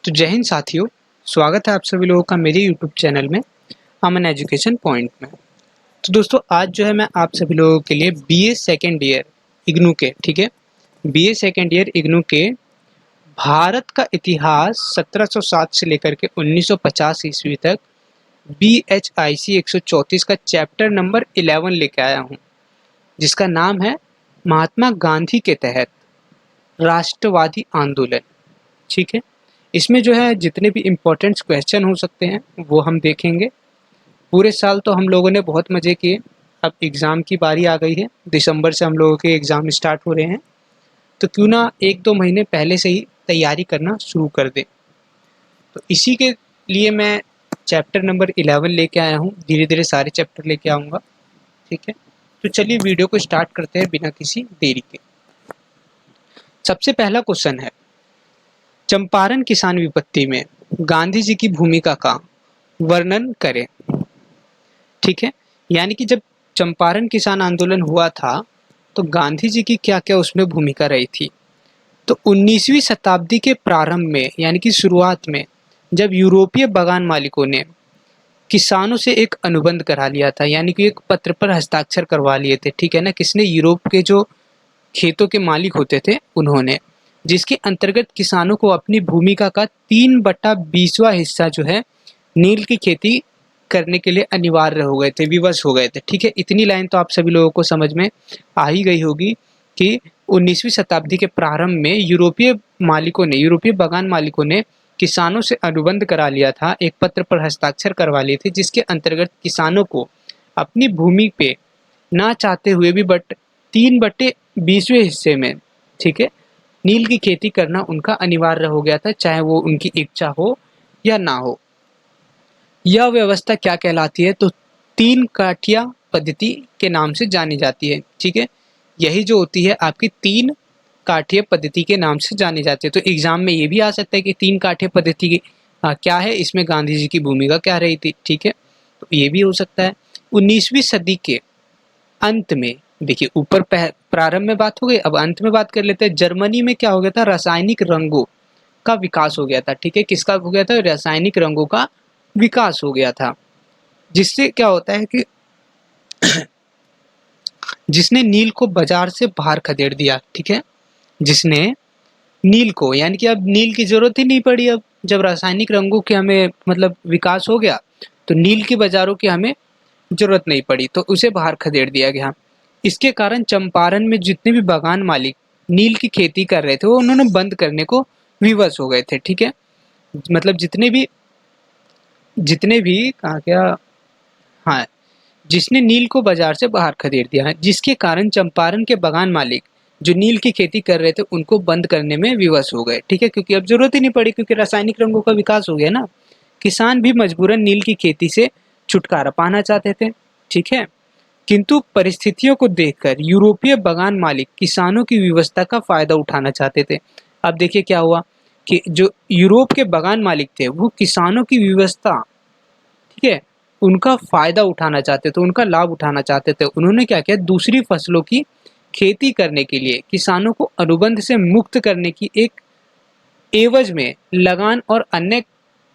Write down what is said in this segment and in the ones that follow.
तो जय हिंद साथियों, स्वागत है आप सभी लोगों का मेरे यूट्यूब चैनल में अमन एजुकेशन पॉइंट में। तो दोस्तों आज जो है मैं आप सभी लोगों के लिए बीए सेकेंड ईयर इग्नू के बीए सेकेंड ईयर इग्नू के भारत का इतिहास 1707 से लेकर के 1950 ईस्वी तक BHIC 134 का चैप्टर नंबर 11 लेके आया हूँ, जिसका नाम है महात्मा गांधी के तहत राष्ट्रवादी आंदोलन। ठीक है, इसमें जो है जितने भी इम्पोर्टेंट क्वेश्चन हो सकते हैं वो हम देखेंगे। पूरे साल तो हम लोगों ने बहुत मज़े किए, अब एग्ज़ाम की बारी आ गई है। दिसंबर से हम लोगों के एग्ज़ाम स्टार्ट हो रहे हैं, तो क्यों ना 1-2 महीने पहले से ही तैयारी करना शुरू कर दें। तो इसी के लिए मैं चैप्टर नंबर 11 लेके आया हूँ, धीरे धीरे सारे चैप्टर लेके आऊँगा। ठीक है, तो चलिए वीडियो को स्टार्ट करते हैं बिना किसी देरी के। सबसे पहला क्वेश्चन है, चंपारण किसान विपत्ति में गांधी जी की भूमिका का वर्णन करें। ठीक है, यानी कि जब चंपारण किसान आंदोलन हुआ था तो गांधी जी की क्या क्या उसमें भूमिका रही थी। तो 19वीं शताब्दी के प्रारंभ में यानी कि शुरुआत में जब यूरोपीय बागान मालिकों ने किसानों से एक अनुबंध करा लिया था, यानी कि एक पत्र पर हस्ताक्षर करवा लिए थे। ठीक है ना, किसने? यूरोप के जो खेतों के मालिक होते थे उन्होंने, जिसके अंतर्गत किसानों को अपनी भूमिका का 3/20वां हिस्सा जो है नील की खेती करने के लिए अनिवार्य हो गए थे, विवश हो गए थे। ठीक है, इतनी लाइन तो आप सभी लोगों को समझ में आ ही गई होगी कि 19वीं शताब्दी के प्रारंभ में यूरोपीय बागान मालिकों ने किसानों से अनुबंध करा लिया था, एक पत्र पर हस्ताक्षर करवा लिए थे, जिसके अंतर्गत किसानों को अपनी भूमि पे ना चाहते हुए भी 3/20वें हिस्से में, ठीक है, नील की खेती करना उनका अनिवार्य हो गया था, चाहे वो उनकी इच्छा हो या ना हो। यह व्यवस्था क्या कहलाती है? तो 3 काठिया पद्धति के नाम से जानी जाती है। ठीक है, यही जो होती है आपकी 3 काठिया पद्धति के नाम से जानी जाती है। तो एग्जाम में ये भी आ सकता है कि 3 काठिया पद्धति की क्या है, इसमें गांधी जी की भूमिका क्या रही थी। ठीक है, तो ये भी हो सकता है। 19वीं सदी के अंत में, देखिए ऊपर प्रारंभ में बात हो गई, अब अंत में बात कर लेते हैं। जर्मनी में क्या हो गया था? रासायनिक रंगों का विकास हो गया था। ठीक है, किसका हो गया था? रासायनिक रंगों का विकास हो गया था, जिससे क्या होता है कि जिसने नील को बाजार से बाहर खदेड़ दिया। ठीक है, जिसने नील को, यानी कि अब नील की जरूरत ही नहीं पड़ी। अब जब रासायनिक रंगों के हमें मतलब विकास हो गया तो नील की बाजारों की हमें जरूरत नहीं पड़ी, तो उसे बाहर खदेड़ दिया गया। इसके कारण चंपारण में जितने भी बागान मालिक नील की खेती कर रहे थे वो उन्होंने बंद करने को विवश हो गए थे। ठीक है, मतलब जितने भी कहा गया, हाँ, जिसने नील को बाजार से बाहर खदेड़ दिया है, जिसके कारण चंपारण के बागान मालिक जो नील की खेती कर रहे थे उनको बंद करने में विवश हो गए। ठीक है, क्योंकि अब जरूरत ही नहीं पड़ी, क्योंकि रासायनिक रंगों का विकास हो गया ना। किसान भी मजबूरन नील की खेती से छुटकारा पाना चाहते थे। ठीक है, किंतु परिस्थितियों को देखकर यूरोपीय बागान मालिक किसानों की व्यवस्था का फायदा उठाना चाहते थे। अब देखिए क्या हुआ कि जो यूरोप के बागान मालिक थे वो किसानों की व्यवस्था, ठीक है, उनका फायदा उठाना चाहते थे, उनका लाभ उठाना चाहते थे। उन्होंने क्या किया? दूसरी फसलों की खेती करने के लिए किसानों को अनुबंध से मुक्त करने की एक एवज में लगान और अन्य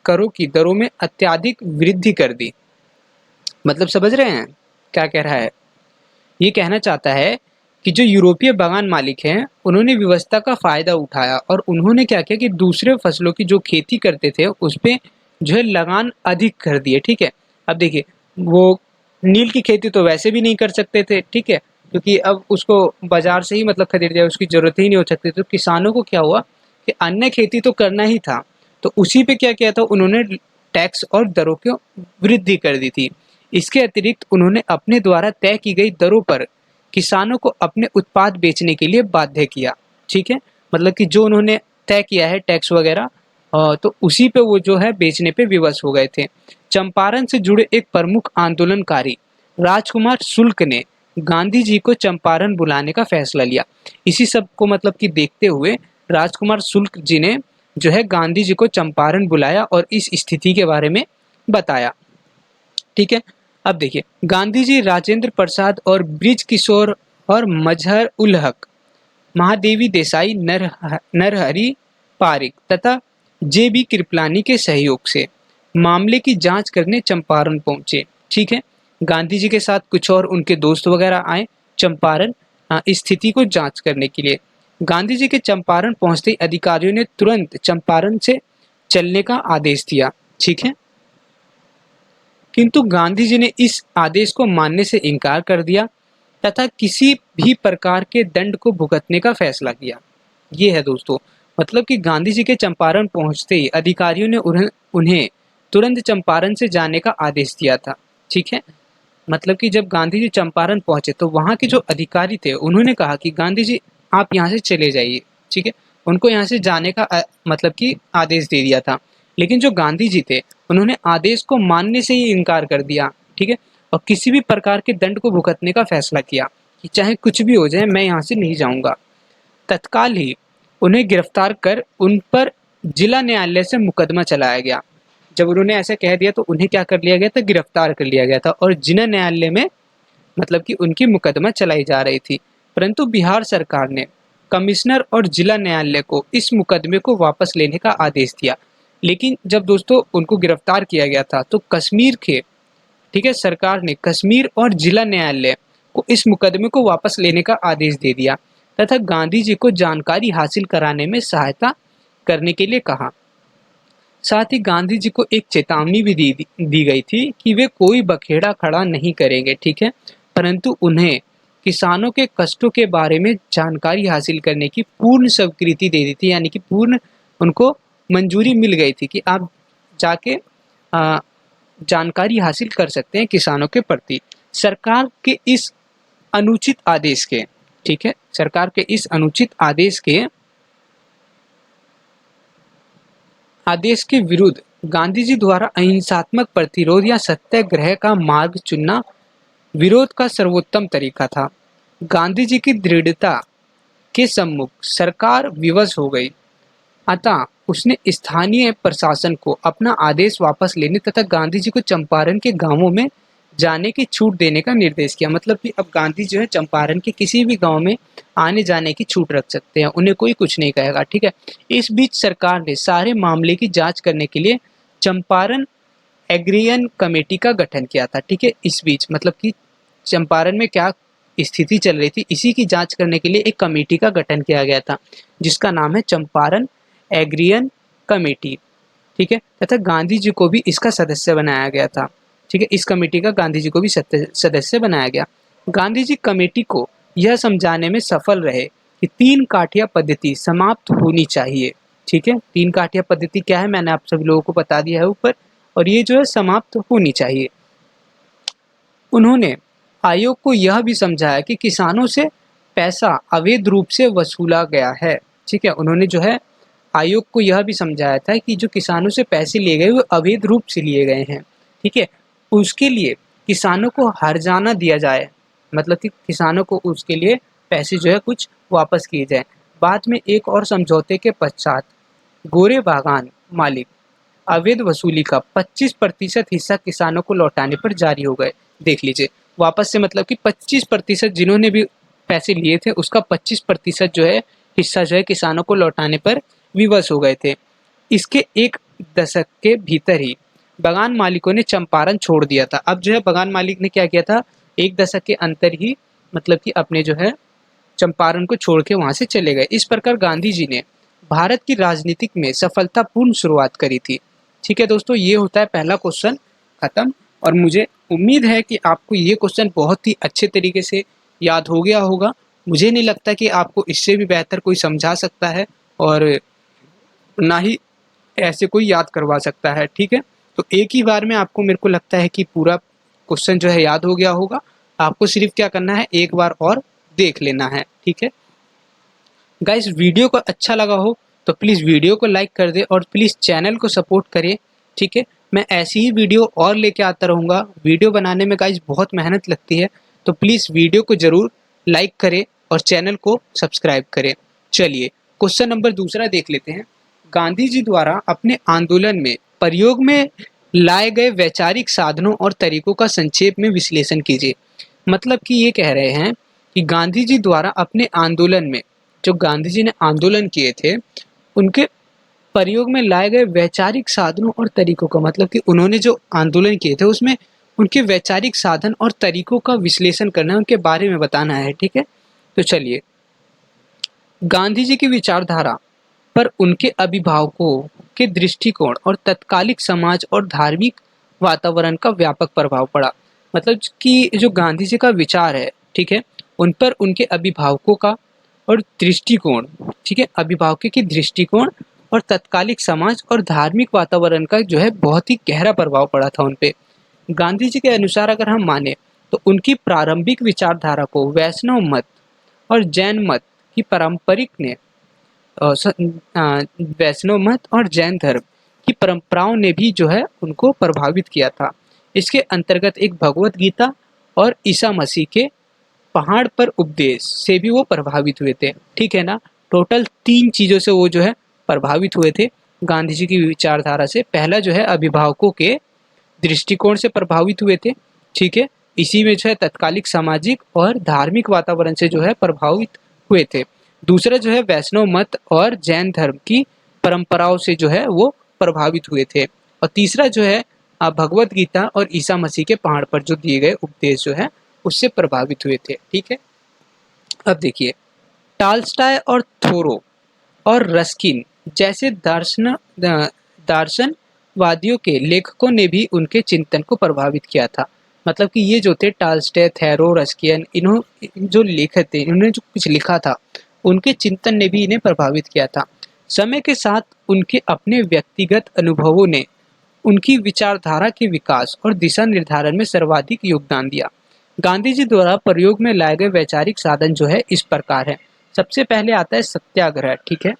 करों की दरों में अत्यधिक वृद्धि कर दी। मतलब समझ रहे हैं क्या कह रहा है? ये कहना चाहता है कि जो यूरोपीय बागान मालिक हैं उन्होंने व्यवस्था का फायदा उठाया और उन्होंने क्या किया कि दूसरे फसलों की जो खेती करते थे उस पे जो है लगान अधिक कर दिए। ठीक है, अब देखिए वो नील की खेती तो वैसे भी नहीं कर सकते थे, ठीक है, क्योंकि अब उसको बाजार से ही मतलब खरीद लिया, उसकी जरूरत ही नहीं हो सकती। तो किसानों को क्या हुआ कि अन्य खेती तो करना ही था, तो उसी पे क्या किया था उन्होंने? टैक्स और दरों की वृद्धि कर दी थी। इसके अतिरिक्त उन्होंने अपने द्वारा तय की गई दरों पर किसानों को अपने उत्पाद बेचने के लिए बाध्य किया। ठीक है, मतलब कि जो उन्होंने तय किया है टैक्स वगैरह, तो उसी पे वो जो है बेचने पे विवश हो गए थे। चंपारण से जुड़े एक प्रमुख आंदोलनकारी राजकुमार शुक्ल ने गांधी जी को चंपारण बुलाने का फैसला लिया। इसी सब को मतलब कि देखते हुए राजकुमार शुक्ल जी ने जो है गांधी जी को चंपारण बुलाया और इस स्थिति के बारे में बताया। ठीक है, अब देखिए गांधी जी राजेंद्र प्रसाद और ब्रिज किशोर और मजहर उल हक, महादेवी देसाई, नरहरि पारिक तथा जे.बी. कृपलानी के सहयोग से मामले की जांच करने चंपारण पहुंचे। ठीक है, गांधी जी के साथ कुछ और उनके दोस्त वगैरह आए चंपारण स्थिति को जांच करने के लिए। गांधी जी के चंपारण पहुंचते ही अधिकारियों ने तुरंत चंपारण से चलने का आदेश दिया। ठीक है, किंतु गांधी जी ने इस आदेश को मानने से इनकार कर दिया तथा किसी भी प्रकार के दंड को भुगतने का फैसला किया। ये है दोस्तों, मतलब कि गांधी जी के चंपारण पहुंचते ही अधिकारियों ने उन्हें तुरंत चंपारण से जाने का आदेश दिया था। ठीक है, मतलब कि जब गांधी जी चंपारण पहुंचे तो वहां के जो अधिकारी थे उन्होंने कहा कि गांधी जी आप यहाँ से चले जाइए। ठीक है, उनको यहाँ से जाने का मतलब कि आदेश दे दिया था। लेकिन जो गांधी जी थे उन्होंने आदेश को मानने से ही इनकार कर दिया। ठीक है, और किसी भी प्रकार के दंड को भुगतने का फैसला किया कि चाहे कुछ भी हो जाए मैं यहाँ से नहीं जाऊंगा। तत्काल ही उन्हें गिरफ्तार कर उन पर जिला न्यायालय से मुकदमा चलाया गया। जब उन्होंने ऐसा कह दिया तो उन्हें क्या कर लिया गया था, गिरफ्तार कर लिया गया था और जिला न्यायालय में मतलब कि उनकी मुकदमा चलाई जा रही थी। परंतु बिहार सरकार ने कमिश्नर और जिला न्यायालय को इस मुकदमे को वापस लेने का आदेश दिया। लेकिन जब दोस्तों उनको गिरफ्तार किया गया था तो कश्मीर के, ठीक है, सरकार ने कश्मीर और जिला न्यायालय को इस मुकदमे को वापस लेने का आदेश दे दिया तथा गांधी जी को जानकारी हासिल कराने में सहायता करने के लिए कहा। साथ ही गांधी जी को एक चेतावनी भी दी गई थी कि वे कोई बखेड़ा खड़ा नहीं करेंगे। ठीक है, परंतु उन्हें किसानों के कष्टों के बारे में जानकारी हासिल करने की पूर्ण स्वीकृति दे दी थी, यानी कि पूर्ण उनको मंजूरी मिल गई थी कि आप जाके जानकारी हासिल कर सकते हैं किसानों के प्रति। सरकार के इस अनुचित आदेश के, ठीक है, सरकार के इस अनुचित आदेश के विरुद्ध गांधी जी द्वारा अहिंसात्मक प्रतिरोध या सत्याग्रह का मार्ग चुनना विरोध का सर्वोत्तम तरीका था। गांधी जी की दृढ़ता के सम्मुख सरकार विवश हो गई, अतः उसने स्थानीय प्रशासन को अपना आदेश वापस लेने तथा गांधी जी को चंपारण के गांवों में जाने की छूट देने का निर्देश किया। मतलब कि अब गांधी जो है चंपारण के किसी भी गांव में आने जाने की छूट रख सकते हैं, उन्हें कोई कुछ नहीं कहेगा। ठीक है, इस बीच सरकार ने सारे मामले की जांच करने के लिए चंपारण एग्रियन कमेटी का गठन किया था। ठीक है, इस बीच मतलब कि चंपारण में क्या स्थिति चल रही थी इसी की जांच करने के लिए एक कमेटी का गठन किया गया था जिसका नाम है चंपारण एग्रियन कमेटी। ठीक है, तथा गांधी जी को भी इसका सदस्य बनाया गया था। ठीक है, इस कमेटी का गांधी जी को भी सदस्य बनाया गया। गांधी जी कमेटी को यह समझाने में सफल रहे कि तीन काठिया पद्धति समाप्त होनी चाहिए। ठीक है, तीन काठिया पद्धति क्या है मैंने आप सभी लोगों को बता दिया है ऊपर, और ये जो है समाप्त होनी चाहिए। उन्होंने आयोग को यह भी समझाया कि किसानों से पैसा अवैध रूप से वसूला गया है। ठीक है, उन्होंने जो है आयोग को यह भी समझाया था कि जो किसानों से पैसे लिए गए वो अवैध रूप से लिए गए हैं। ठीक है, उसके लिए किसानों को हर्जाना दिया जाए, मतलब कि किसानों को उसके लिए पैसे जो है कुछ वापस किए जाए। बाद में एक और समझौते के पश्चात गोरे बागान मालिक अवैध वसूली का 25% हिस्सा किसानों को लौटाने पर जारी हो गए। देख लीजिए, वापस से मतलब कि 25% जिन्होंने भी पैसे लिए थे उसका 25% जो है हिस्सा जो है किसानों को लौटाने पर विवश हो गए थे। इसके एक दशक के भीतर ही बागान मालिकों ने चंपारण छोड़ दिया था। अब जो है बागान मालिक ने क्या किया था, एक दशक के अंतर ही मतलब कि अपने जो है चंपारण को छोड़ के वहां से चले गए। इस प्रकार गांधी जी ने भारत की राजनीतिक में सफलतापूर्ण शुरुआत करी थी। ठीक है दोस्तों, ये होता है पहला क्वेश्चन खत्म, और मुझे उम्मीद है कि आपको ये क्वेश्चन बहुत ही अच्छे तरीके से याद हो गया होगा। मुझे नहीं लगता कि आपको इससे भी बेहतर कोई समझा सकता है और ना ही ऐसे कोई याद करवा सकता है। ठीक है, तो एक ही बार में आपको मेरे को लगता है कि पूरा क्वेश्चन जो है याद हो गया होगा। आपको सिर्फ क्या करना है, एक बार और देख लेना है। ठीक है गाइस, वीडियो को अच्छा लगा हो तो प्लीज़ वीडियो को लाइक कर दे और प्लीज़ चैनल को सपोर्ट करें। ठीक है, मैं ऐसी ही वीडियो और लेके आता रहूँगा। वीडियो बनाने में गाइस बहुत मेहनत लगती है, तो प्लीज़ वीडियो को ज़रूर लाइक करें और चैनल को सब्सक्राइब करें। चलिए क्वेश्चन नंबर दूसरा देख लेते हैं। गांधी जी द्वारा अपने आंदोलन में प्रयोग में लाए गए वैचारिक साधनों और तरीकों का संक्षेप में विश्लेषण कीजिए। मतलब कि ये कह रहे हैं कि गांधी जी द्वारा अपने आंदोलन में, जो गांधी जी ने आंदोलन किए थे उनके प्रयोग में लाए गए वैचारिक साधनों और तरीकों का, मतलब कि उन्होंने जो आंदोलन किए थे उसमें उनके वैचारिक साधन और तरीकों का विश्लेषण करना है, उनके बारे में बताना है। ठीक है, तो चलिए, गांधी जी की विचारधारा पर उनके अभिभावकों के दृष्टिकोण और तत्कालिक समाज और धार्मिक वातावरण का व्यापक प्रभाव पड़ा। मतलब कि जो गांधी जी का विचार है, ठीक है, उन पर उनके अभिभावकों का और दृष्टिकोण, ठीक है, अभिभावकों की दृष्टिकोण और तत्कालिक समाज और धार्मिक वातावरण का जो है बहुत ही गहरा प्रभाव पड़ा था उन पे। गांधी जी के अनुसार अगर हम माने तो उनकी प्रारंभिक विचारधारा को वैष्णव मत और जैन मत की पारंपरिक ने वैष्णव मत और जैन धर्म की परंपराओं ने भी जो है उनको प्रभावित किया था। इसके अंतर्गत एक भगवत गीता और ईसा मसीह के पहाड़ पर उपदेश से भी वो प्रभावित हुए थे। ठीक है ना, टोटल 3 चीज़ों से वो जो है प्रभावित हुए थे गांधी जी की विचारधारा से। पहला जो है अभिभावकों के दृष्टिकोण से प्रभावित हुए थे। ठीक है, इसी में जो है तत्कालिक सामाजिक और धार्मिक वातावरण से जो है प्रभावित हुए थे। दूसरा जो है वैष्णव मत और जैन धर्म की परंपराओं से जो है वो प्रभावित हुए थे। और तीसरा जो है भगवत गीता और ईसा मसीह के पहाड़ पर जो दिए गए उपदेश जो है उससे प्रभावित हुए थे। ठीक है, अब देखिए, टाल्स्टाय और थोरो और रस्किन जैसे दार्शनवादियों के लेखकों ने भी उनके चिंतन को प्रभावित किया था। मतलब कि ये जो थे टाल्स्टाय, थेरो, रस्किन, इन्हों जो लेखक थे, इन्होंने जो कुछ लिखा था उनके चिंतन ने भी इन्हें प्रभावित किया था। समय के साथ उनके अपने व्यक्तिगत अनुभवों ने उनकी विचारधारा के विकास और दिशा निर्धारण में सर्वाधिक योगदान दिया। गांधी जी द्वारा प्रयोग में लाए गए वैचारिक साधन जो है इस प्रकार है। सबसे पहले आता है सत्याग्रह। ठीक है,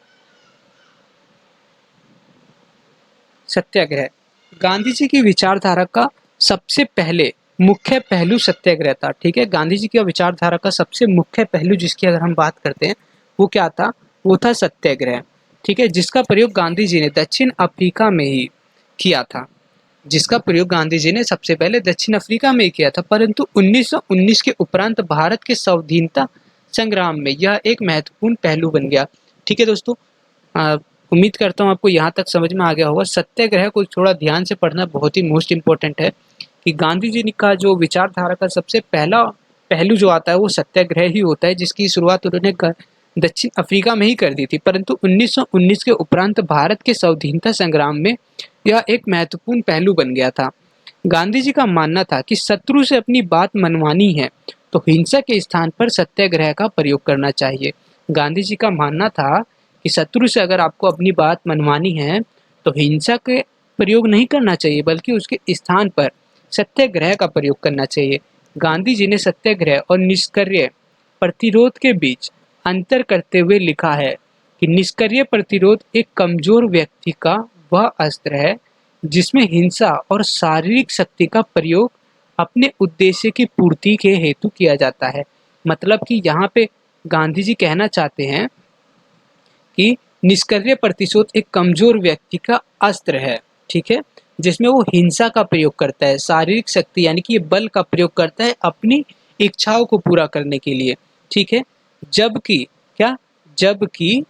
सत्याग्रह गांधी जी की विचारधारा का सबसे पहले मुख्य पहलू सत्याग्रह था। ठीक है, गांधी जी की विचारधारा का सबसे मुख्य पहलू जिसकी अगर हम बात करते हैं वो क्या था, वो था सत्याग्रह। ठीक है, जिसका प्रयोग गांधी जी ने दक्षिण अफ्रीका में ही किया था। जिसका प्रयोग गांधी जी ने सबसे पहले दक्षिण अफ्रीका में ही किया था, परंतु 1919 के उपरांत भारत के स्वाधीनता संग्राम में यह एक महत्वपूर्ण पहलू बन गया। ठीक है दोस्तों, उम्मीद करता हूँ आपको यहाँ तक समझ में आ गया होगा। सत्याग्रह को थोड़ा ध्यान से पढ़ना बहुत ही मोस्ट इम्पोर्टेंट है कि गांधी जी का जो विचारधारा का सबसे पहला पहलू जो आता है वो सत्याग्रह ही होता है, जिसकी शुरुआत उन्होंने दक्षिण अफ्रीका में ही कर दी थी। परंतु 1919 के उपरांत भारत के स्वाधीनता संग्राम में यह एक महत्वपूर्ण पहलू बन गया था। गांधी जी का मानना था कि शत्रु से अपनी बात मनवानी है तो हिंसा के स्थान पर सत्याग्रह का प्रयोग करना चाहिए। गांधी जी का मानना था कि शत्रु से अगर आपको अपनी बात मनवानी है तो हिंसा के प्रयोग नहीं करना चाहिए, बल्कि उसके स्थान पर सत्याग्रह का प्रयोग करना चाहिए। गांधी जी ने सत्याग्रह और निष्क्रिय प्रतिरोध के बीच अंतर करते हुए लिखा है कि निष्क्रिय प्रतिरोध एक कमजोर व्यक्ति का वह अस्त्र है जिसमें हिंसा और शारीरिक शक्ति का प्रयोग अपने उद्देश्य की पूर्ति के हेतु किया जाता है। मतलब कि यहाँ पे गांधी जी कहना चाहते हैं कि निष्क्रिय प्रतिशोध एक कमजोर व्यक्ति का अस्त्र है। ठीक है, जिसमें वो हिंसा का प्रयोग करता है, शारीरिक शक्ति यानी कि ये बल का प्रयोग करता है अपनी इच्छाओं को पूरा करने के लिए। ठीक है, जबकि क्या, जबकि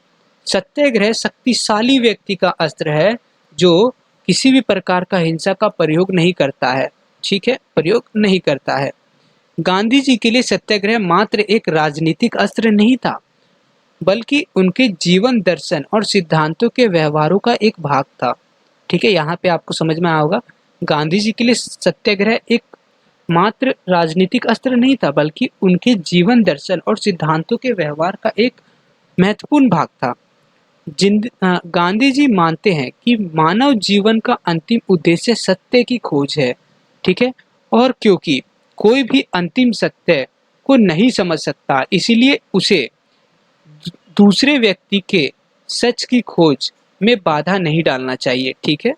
सत्याग्रह शक्तिशाली व्यक्ति का अस्त्र है जो किसी भी प्रकार का हिंसा का प्रयोग नहीं करता है। ठीक है, प्रयोग नहीं करता है। गांधी जी के लिए सत्याग्रह मात्र एक राजनीतिक अस्त्र नहीं था, बल्कि उनके जीवन दर्शन और सिद्धांतों के व्यवहारों का एक भाग था। ठीक है, यहाँ पे आपको समझ में आया होगा, गांधी जी के लिए सत्याग्रह एक मात्र राजनीतिक अस्त्र नहीं था, बल्कि उनके जीवन दर्शन और सिद्धांतों के व्यवहार का एक महत्वपूर्ण भाग था। गांधी जी मानते हैं कि मानव जीवन का अंतिम उद्देश्य सत्य की खोज है। ठीक है, और क्योंकि कोई भी अंतिम सत्य को नहीं समझ सकता, इसीलिए उसे दूसरे व्यक्ति के सच की खोज में बाधा नहीं डालना चाहिए। ठीक है,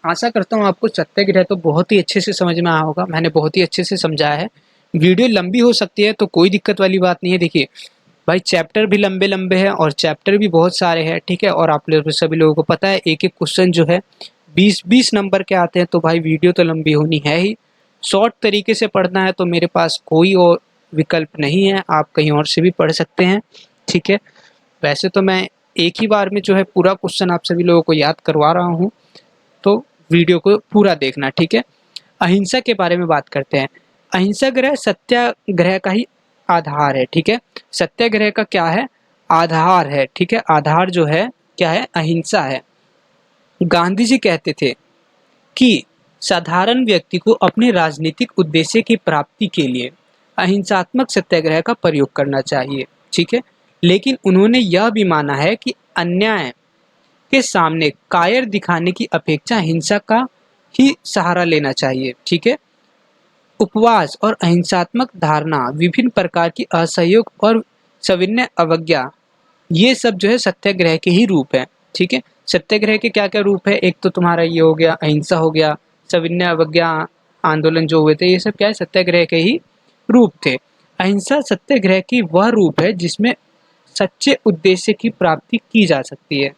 आशा करता हूँ आपको सत्याग्रह तो बहुत ही अच्छे से समझ में आया होगा। मैंने बहुत ही अच्छे से समझाया है। वीडियो लंबी हो सकती है तो कोई दिक्कत वाली बात नहीं है। देखिए भाई, चैप्टर भी लंबे लंबे हैं और चैप्टर भी बहुत सारे हैं। ठीक है, और आप लोग सभी लोगों को पता है एक एक क्वेश्चन जो है 20-20 नंबर के आते हैं, तो भाई वीडियो तो लंबी होनी है ही। शॉर्ट तरीके से पढ़ना है तो मेरे पास कोई और विकल्प नहीं है, आप कहीं और से भी पढ़ सकते हैं। ठीक है, वैसे तो मैं एक ही बार में जो है पूरा क्वेश्चन आप सभी लोगों को याद करवा रहा हूँ, तो वीडियो को पूरा देखना, ठीक है। अहिंसा के बारे में बात करते हैं। अहिंसाग्रह सत्याग्रह का ही आधार है, ठीक है। सत्याग्रह का क्या है? आधार है, ठीक है। आधार जो है क्या है? अहिंसा है। गांधी जी कहते थे कि साधारण व्यक्ति को अपने राजनीतिक उद्देश्य की प्राप्ति के लिए अहिंसात्मक सत्याग्रह का प्रयोग करना चाहिए, ठीक है। लेकिन उन्होंने यह भी माना है कि अन्याय के सामने कायर दिखाने की अपेक्षा हिंसा का ही सहारा लेना चाहिए, ठीक है। उपवास और अहिंसात्मक धारणा, विभिन्न प्रकार की असहयोग और सविनय अवज्ञा, ये सब जो है सत्याग्रह के ही रूप है, ठीक है। सत्याग्रह के क्या क्या रूप है? एक तो तुम्हारा ये हो गया, अहिंसा हो गया, सविनय अवज्ञा आंदोलन जो हुए थे, ये सब क्या है? सत्याग्रह के ही रूप थे। अहिंसा सत्याग्रह की वह रूप है जिसमें सच्चे उद्देश्य की प्राप्ति की जा सकती है।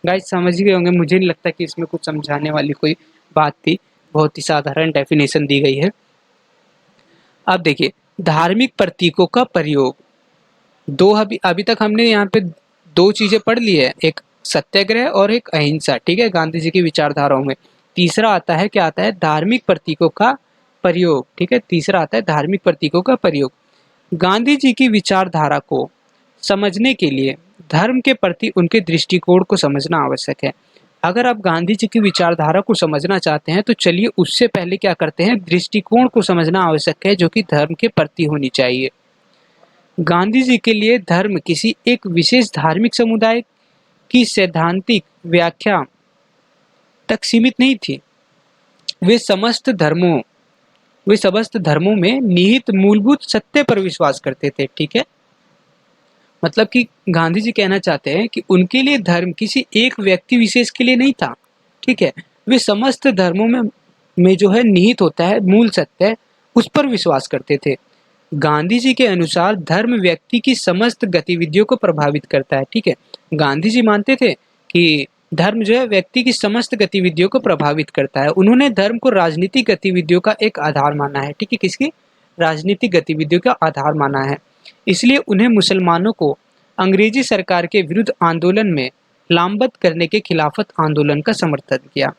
गाइस समझ गए होंगे, मुझे नहीं लगता कि इसमें कुछ समझाने वाली कोई बात थी, बहुत ही साधारण डेफिनेशन दी गई है। अब देखिए, धार्मिक प्रतीकों का प्रयोग। दो अभी तक हमने यहाँ पे दो चीजें पढ़ ली है, एक सत्याग्रह और एक अहिंसा, ठीक है, गांधी जी की विचारधाराओं में। तीसरा आता है, क्या आता है? धार्मिक प्रतीकों का प्रयोग, ठीक है। तीसरा आता है धार्मिक प्रतीकों का प्रयोग। गांधी जी की विचारधारा को समझने के लिए धर्म के प्रति उनके दृष्टिकोण को समझना आवश्यक है। अगर आप गांधी जी की विचारधारा को समझना चाहते हैं तो चलिए उससे पहले क्या करते हैं? दृष्टिकोण को समझना आवश्यक है जो कि धर्म के प्रति होनी चाहिए। गांधी जी के लिए धर्म किसी एक विशेष धार्मिक समुदाय की सैद्धांतिक व्याख्या तक सीमित नहीं थी। वे समस्त धर्मों में निहित मूलभूत सत्य पर विश्वास करते थे, ठीक है। मतलब कि गांधी जी कहना चाहते हैं कि उनके लिए धर्म किसी एक व्यक्ति विशेष के लिए नहीं था, ठीक है। वे समस्त धर्मों में जो है निहित होता है मूल सत्य, उस पर विश्वास करते थे। गांधी जी के अनुसार धर्म व्यक्ति की समस्त गतिविधियों को प्रभावित करता है, ठीक है। गांधी जी मानते थे कि धर्म जो है व्यक्ति की समस्त गतिविधियों को प्रभावित करता है। उन्होंने धर्म को राजनीतिक गतिविधियों का एक आधार माना है, ठीक है। किसकी? राजनीतिक गतिविधियों का आधार माना है। इसलिए उन्हें मुसलमानों को अंग्रेजी सरकार के विरुद्ध आंदोलन में लामबंद करने के खिलाफत आंदोलन का समर्थन किया।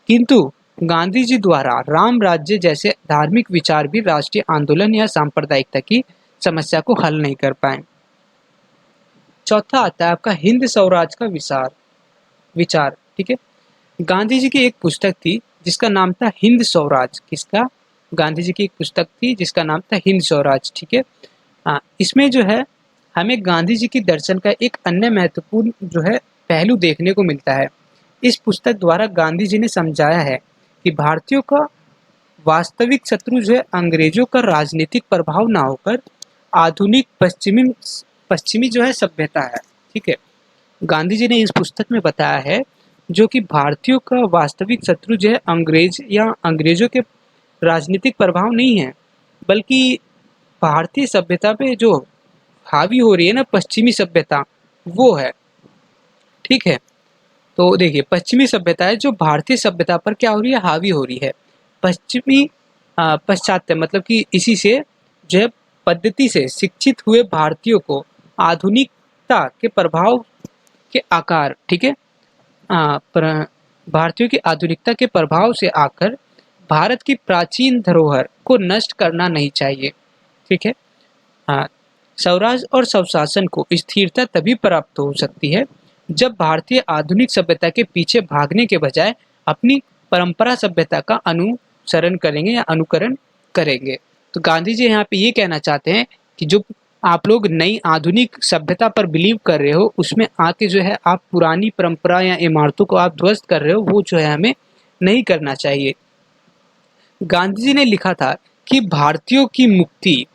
किंतु गांधी जी द्वारा राम राज्य जैसे धार्मिक विचार भी राष्ट्रीय आंदोलन या सांप्रदायिकता की समस्या को हल नहीं कर पाए। चौथा आता है आपका हिंद स्वराज का विचार, ठीक है। गांधी जी की एक पुस्तक थी जिसका नाम था हिंद स्वराज। किसका? गांधी जी की एक पुस्तक थी जिसका नाम था हिंद स्वराज, ठीक है। इसमें जो है हमें गांधी जी की दर्शन का एक अन्य महत्वपूर्ण जो है पहलू देखने को मिलता है। इस पुस्तक द्वारा गांधी जी ने समझाया है कि भारतीयों का वास्तविक शत्रु जो है अंग्रेजों का राजनीतिक प्रभाव ना होकर आधुनिक पश्चिमी जो है सभ्यता है, ठीक है। गांधी जी ने इस पुस्तक में बताया है जो कि भारतीयों का वास्तविक शत्रु जो है अंग्रेज या अंग्रेजों के राजनीतिक प्रभाव नहीं है, बल्कि भारतीय सभ्यता पे जो हावी हो रही है ना पश्चिमी सभ्यता, वो है, ठीक है। तो देखिए, पश्चिमी सभ्यता है जो भारतीय सभ्यता पर क्या हो रही है? हावी हो रही है। पश्चिमी पाश्चात्य मतलब कि इसी से जो है पद्धति से शिक्षित हुए भारतीयों को आधुनिकता के प्रभाव के आकार, ठीक है, भारतीयों की आधुनिकता के प्रभाव से आकर भारत की प्राचीन धरोहर को नष्ट करना नहीं चाहिए, ठीक है। स्वराज और स्वशासन को स्थिरता तभी प्राप्त हो सकती है जब भारतीय आधुनिक सभ्यता के पीछे भागने के बजाय अपनी परंपरा सभ्यता का अनुसरण करेंगे या अनुकरण करेंगे। तो गांधी जी यहाँ पे ये कहना चाहते हैं कि जो आप लोग नई आधुनिक सभ्यता पर बिलीव कर रहे हो, उसमें आके जो है आप पुरानी परंपरा या इमारतों को आप ध्वस्त कर रहे हो, वो जो है हमें नहीं करना चाहिए। गांधी जी ने लिखा था कि भारतीयों की मुक्ति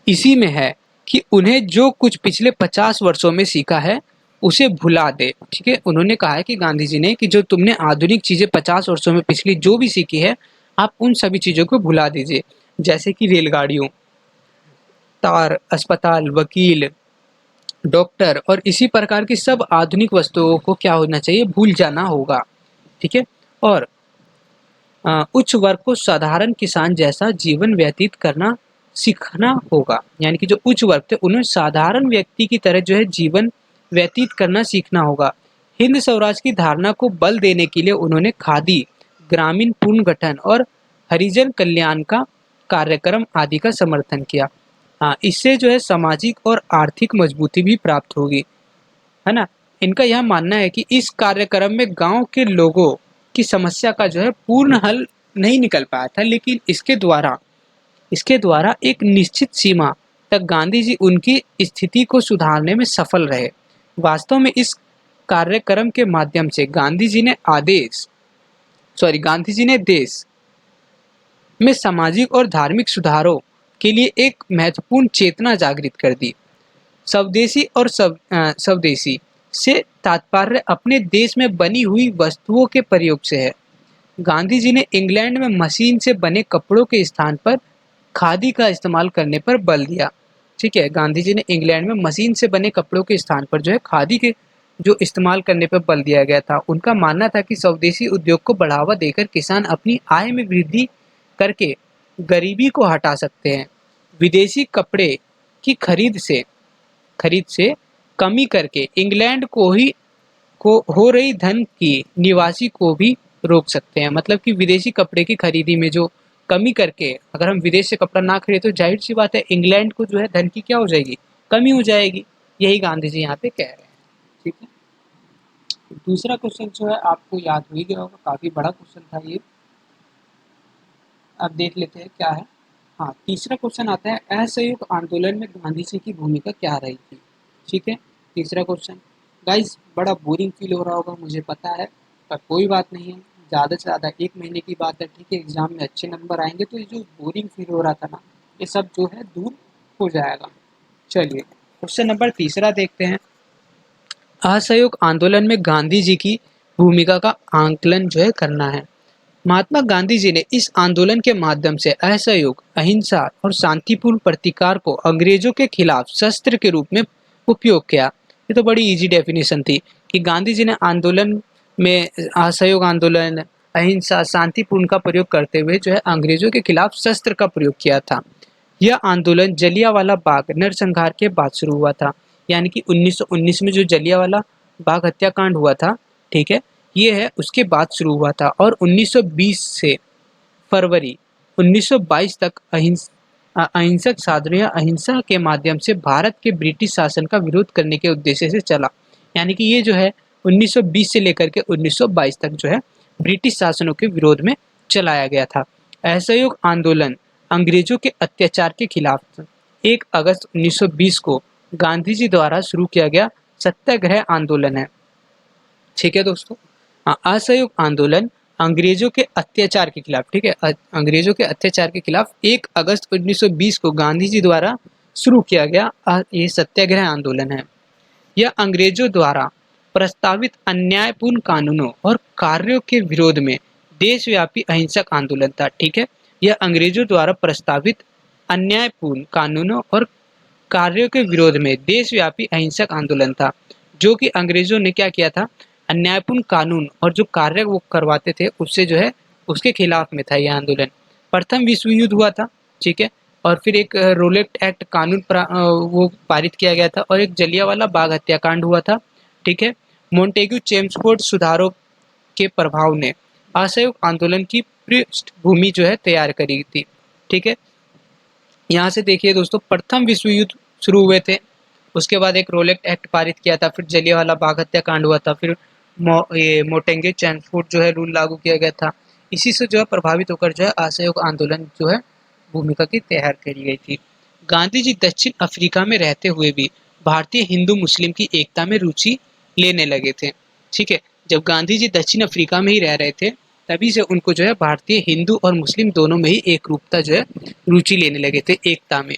इसी में है कि उन्हें जो कुछ पिछले 50 वर्षों में सीखा है उसे भुला दे, ठीक है। उन्होंने कहा है कि गांधी जी ने कि जो तुमने आधुनिक चीजें 50 वर्षों में पिछली जो भी सीखी है, आप उन सभी चीजों को भुला दीजिए, जैसे कि रेलगाड़ियों, तार, अस्पताल, वकील, डॉक्टर और इसी प्रकार की सब आधुनिक वस्तुओं को क्या होना चाहिए? भूल जाना होगा, ठीक है। और उच्च वर्ग को साधारण किसान जैसा जीवन व्यतीत करना सीखना होगा। यानी कि जो उच्च वर्ग थे उन्हें साधारण व्यक्ति की तरह जो है जीवन व्यतीत करना सीखना होगा। हिंद स्वराज की धारणा को बल देने के लिए उन्होंने खादी, ग्रामीण पुनर्गठन और हरिजन कल्याण का कार्यक्रम आदि का समर्थन किया। हाँ, इससे जो है सामाजिक और आर्थिक मजबूती भी प्राप्त होगी, है ना? इनका यह मानना है कि इस कार्यक्रम में गांव के लोगों की समस्या का जो है पूर्ण हल नहीं निकल पाया था, लेकिन इसके द्वारा एक निश्चित सीमा तक गांधी जी उनकी स्थिति को सुधारने में सफल रहे। वास्तव में इस कार्यक्रम के माध्यम से गांधी जी ने देश में सामाजिक और धार्मिक सुधारों के लिए एक महत्वपूर्ण चेतना जागृत कर दी। स्वदेशी से तात्पर्य अपने देश में बनी हुई वस्तुओं के प्रयोग से है। गांधी जी ने इंग्लैंड में मशीन से बने कपड़ों के स्थान पर खादी का इस्तेमाल करने पर बल दिया। ठीक है, गांधी जी ने इंग्लैंड में मशीन से बने कपड़ों के स्थान पर जो है खादी के जो इस्तेमाल करने पर बल दिया गया था। उनका मानना था कि स्वदेशी उद्योग को बढ़ावा देकर किसान अपनी आय में वृद्धि करके गरीबी को हटा सकते हैं। विदेशी कपड़े की खरीद से कमी करके इंग्लैंड को हो रही धन की निवासी को भी रोक सकते हैं। मतलब कि विदेशी कपड़े की खरीदी में जो कमी करके अगर हम विदेश से कपड़ा ना खरीदे तो जाहिर सी बात है इंग्लैंड को जो है धन की क्या हो जाएगी, कमी हो जाएगी। यही गांधी जी यहाँ पे कह रहे हैं। ठीक है, दूसरा क्वेश्चन जो है आपको याद हो ही गया होगा, काफी बड़ा क्वेश्चन था ये। अब देख लेते हैं क्या है। हाँ, तीसरा क्वेश्चन आता है, असहयोग आंदोलन में गांधी जी की भूमिका क्या रही थी। ठीक है, तीसरा क्वेश्चन गाइस बड़ा बोरिंग फील हो रहा होगा मुझे पता है, पर कोई बात नहीं है, ज़्यादा से ज़्यादा 1 महीने की बात है। ठीक है, एग्जाम में अच्छे नंबर आएंगे तो ये जो बोरिंग फील हो रहा था ना, ये सब जो है दूर हो जाएगा। चलिए क्वेश्चन नंबर तीसरा देखते हैं। असहयोग आंदोलन में गांधी जी की भूमिका का आंकलन जो है करना है। महात्मा गांधी जी ने इस आंदोलन के माध्यम से असहयोग, अहिंसा और शांतिपूर्ण प्रतिकार को अंग्रेजों के खिलाफ शस्त्र के रूप में उपयोग किया। ये तो बड़ी इजी डेफिनेशन थी कि गांधी जी ने आंदोलन में असहयोग आंदोलन, अहिंसा, शांतिपूर्ण का प्रयोग करते हुए जो है अंग्रेजों के खिलाफ शस्त्र का प्रयोग किया था। यह आंदोलन जलियांवाला बाग नरसंहार के बाद शुरू हुआ था, यानी कि 1919 में जो जलियांवाला बाग हत्याकांड हुआ था, ठीक है, ये है उसके बाद शुरू हुआ था। और 1920 से फरवरी 1922 तक अहिंसक साधनों या अहिंसा के माध्यम से भारत के ब्रिटिश शासन का विरोध करने के उद्देश्य से चला। यानी कि ये जो है 1920 से लेकर के 1922 तक जो है ब्रिटिश शासनों के विरोध में चलाया गया था। असहयोग आंदोलन अंग्रेजों के अत्याचार के खिलाफ 1 अगस्त 1920 को गांधी जी द्वारा शुरू किया गया सत्याग्रह आंदोलन है। ठीक है दोस्तों, असहयोग आंदोलन अंग्रेजों के अत्याचार के खिलाफ, ठीक है, अंग्रेजों के अत्याचार के खिलाफ 1 अगस्त 1920 को गांधी जी द्वारा शुरू किया गया ये सत्याग्रह आंदोलन है। यह अंग्रेजों द्वारा प्रस्तावित अन्यायपूर्ण कानूनों और कार्यों के विरोध में देशव्यापी अहिंसक आंदोलन था। ठीक है, यह अंग्रेजों द्वारा प्रस्तावित अन्यायपूर्ण कानूनों और कार्यों के विरोध में देशव्यापी अहिंसक आंदोलन था, जो कि अंग्रेजों ने क्या किया था, अन्यायपूर्ण कानून और जो कार्य वो करवाते थे उससे जो है उसके खिलाफ में था यह आंदोलन। प्रथम विश्व युद्ध हुआ था, ठीक है, और फिर एक रोलेट एक्ट कानून वो पारित किया गया था, और एक जलियांवाला बाग हत्याकांड हुआ था। ठीक है, मोंटेग्यू चेम्सफोर्ड सुधारों के प्रभाव ने असहयोग आंदोलन की पृष्ठभूमि जो है तैयार करी थी। ठीक है, यहाँ से देखिए दोस्तों, प्रथम विश्व युद्ध शुरू हुए थे, उसके बाद एक रोलेट एक्ट पारित किया था, फिर जलियांवाला बाग हत्याकांड हुआ था, फिर मोंटेग्यू चेम्सफोर्ड जो है रूल लागू किया गया था। इसी से जो है प्रभावित होकर जो है असहयोग आंदोलन जो है भूमिका की तैयार करी गई थी। गांधी जी दक्षिण अफ्रीका में रहते हुए भी भारतीय हिंदू मुस्लिम की एकता में रुचि लेने लगे थे। ठीक है, जब गांधी जी दक्षिण अफ्रीका में ही रह रहे थे तभी से उनको जो है भारतीय हिंदू और मुस्लिम दोनों में ही एक रूपता जो है रुचि लेने लगे थे, एकता में।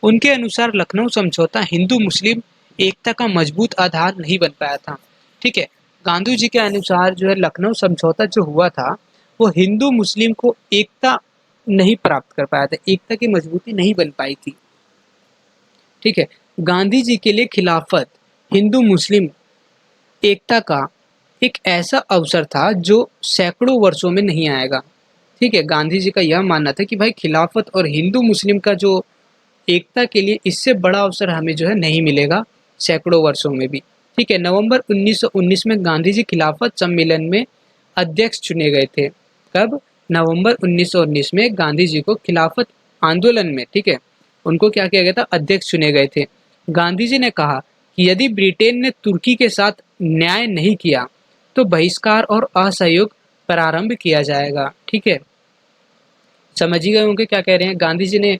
उनके अनुसार लखनऊ समझौता हिंदू मुस्लिम एकता का मजबूत आधार नहीं बन पाया था। ठीक है, गांधी जी के अनुसार जो है लखनऊ समझौता जो हुआ था वो हिंदू मुस्लिम को एकता नहीं प्राप्त कर पाया था, एकता की मजबूती नहीं बन पाई थी। ठीक है, गांधी जी के लिए खिलाफत हिंदू मुस्लिम एकता का एक ऐसा अवसर था जो सैकड़ों वर्षों में नहीं आएगा। ठीक है, गांधी जी का यह मानना था कि भाई खिलाफत और हिंदू मुस्लिम का जो एकता के लिए इससे बड़ा अवसर हमें जो है नहीं मिलेगा सैकड़ों वर्षों में भी। ठीक है। नवंबर 1919 में गांधी जी खिलाफत सम्मेलन में अध्यक्ष चुने गए थे। कब? नवंबर 1919 में गांधी जी को खिलाफत आंदोलन में, ठीक है, उनको क्या किया गया था? अध्यक्ष चुने गए थे। गांधी जी ने कहा कि यदि ब्रिटेन ने तुर्की के साथ न्याय नहीं किया तो बहिष्कार और असहयोग प्रारंभ किया जाएगा। ठीक है, समझ ही गए होंगे क्या कह रहे हैं। गांधी जी ने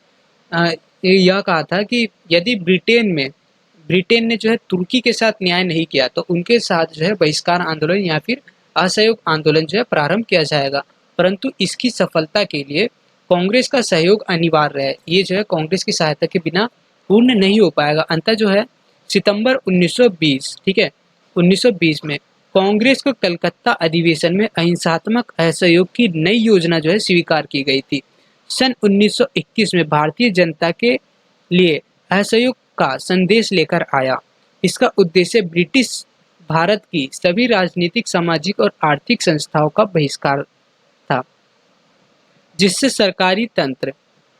यह कहा था कि यदि ब्रिटेन ने जो है तुर्की के साथ न्याय नहीं किया तो उनके साथ जो है बहिष्कार आंदोलन या फिर असहयोग आंदोलन जो है प्रारंभ किया जाएगा। परंतु इसकी सफलता के लिए कांग्रेस का सहयोग अनिवार्य है। ये जो है कांग्रेस की सहायता के बिना पूर्ण नहीं हो पाएगा। अंततः जो है सितंबर 1920, ठीक है, 1920 में कांग्रेस को कलकत्ता अधिवेशन में अहिंसात्मक असहयोग की नई योजना जो है स्वीकार की गई थी। सन 1921 में भारतीय जनता के लिए असहयोग का संदेश लेकर आया। इसका उद्देश्य ब्रिटिश भारत की सभी राजनीतिक, सामाजिक और आर्थिक संस्थाओं का बहिष्कार था, जिससे सरकारी तंत्र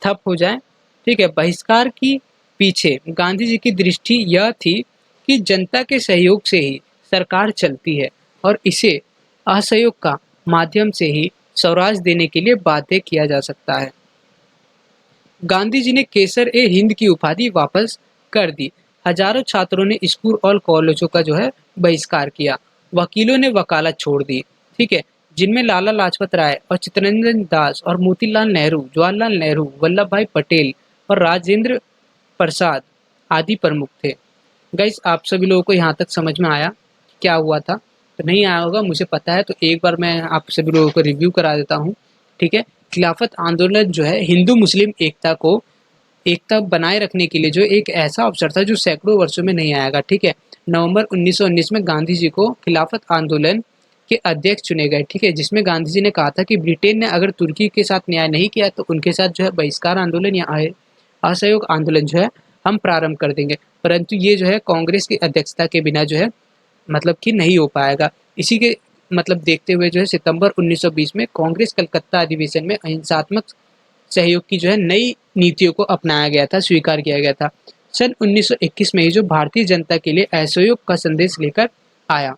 ठप हो जाए। ठीक है, बहिष्कार की पीछे गांधी जी की दृष्टि यह थी कि जनता के सहयोग से ही सरकार चलती है और इसे असहयोग का माध्यम से ही स्वराज देने के लिए बाध्य किया जा सकता है। गांधी जी ने केसर-ए-हिंद की उपाधि वापस कर दी। हजारों छात्रों ने स्कूल और कॉलेजों का जो है बहिष्कार किया। वकीलों ने वकालत छोड़ दी। ठीक है, जिनमें लाला लाजपत राय और चित्तरंजन दास और मोतीलाल नेहरू, जवाहरलाल नेहरू, वल्लभ भाई पटेल और राजेंद्र प्रसाद आदि प्रमुख थे। गाइस, आप सभी लोगों को यहाँ तक समझ में आया क्या हुआ था? तो नहीं आया होगा, मुझे पता है, तो एक बार मैं आप सभी लोगों को रिव्यू करा देता हूँ। ठीक है, खिलाफत आंदोलन जो है हिंदू मुस्लिम एकता बनाए रखने के लिए जो एक ऐसा अवसर था जो सैकड़ों वर्षों में नहीं आएगा। ठीक है, नवंबर 1919 में गांधी जी को खिलाफत आंदोलन के अध्यक्ष चुने गए। ठीक है, जिसमें गांधी जी ने कहा था कि ब्रिटेन ने अगर तुर्की के साथ न्याय नहीं किया तो उनके साथ जो है बहिष्कार आंदोलन या असहयोग आंदोलन जो है हम प्रारंभ कर देंगे। परंतु ये जो है कांग्रेस की अध्यक्षता के बिना जो है मतलब कि नहीं हो पाएगा। इसी के मतलब देखते हुए जो है सितंबर 1920 में कांग्रेस कलकत्ता अधिवेशन में अहिंसात्मक सहयोग की जो है नई नीतियों को अपनाया गया था, स्वीकार किया गया था। सन 1921 में ही जो भारतीय जनता के लिए असहयोग का संदेश लेकर आया।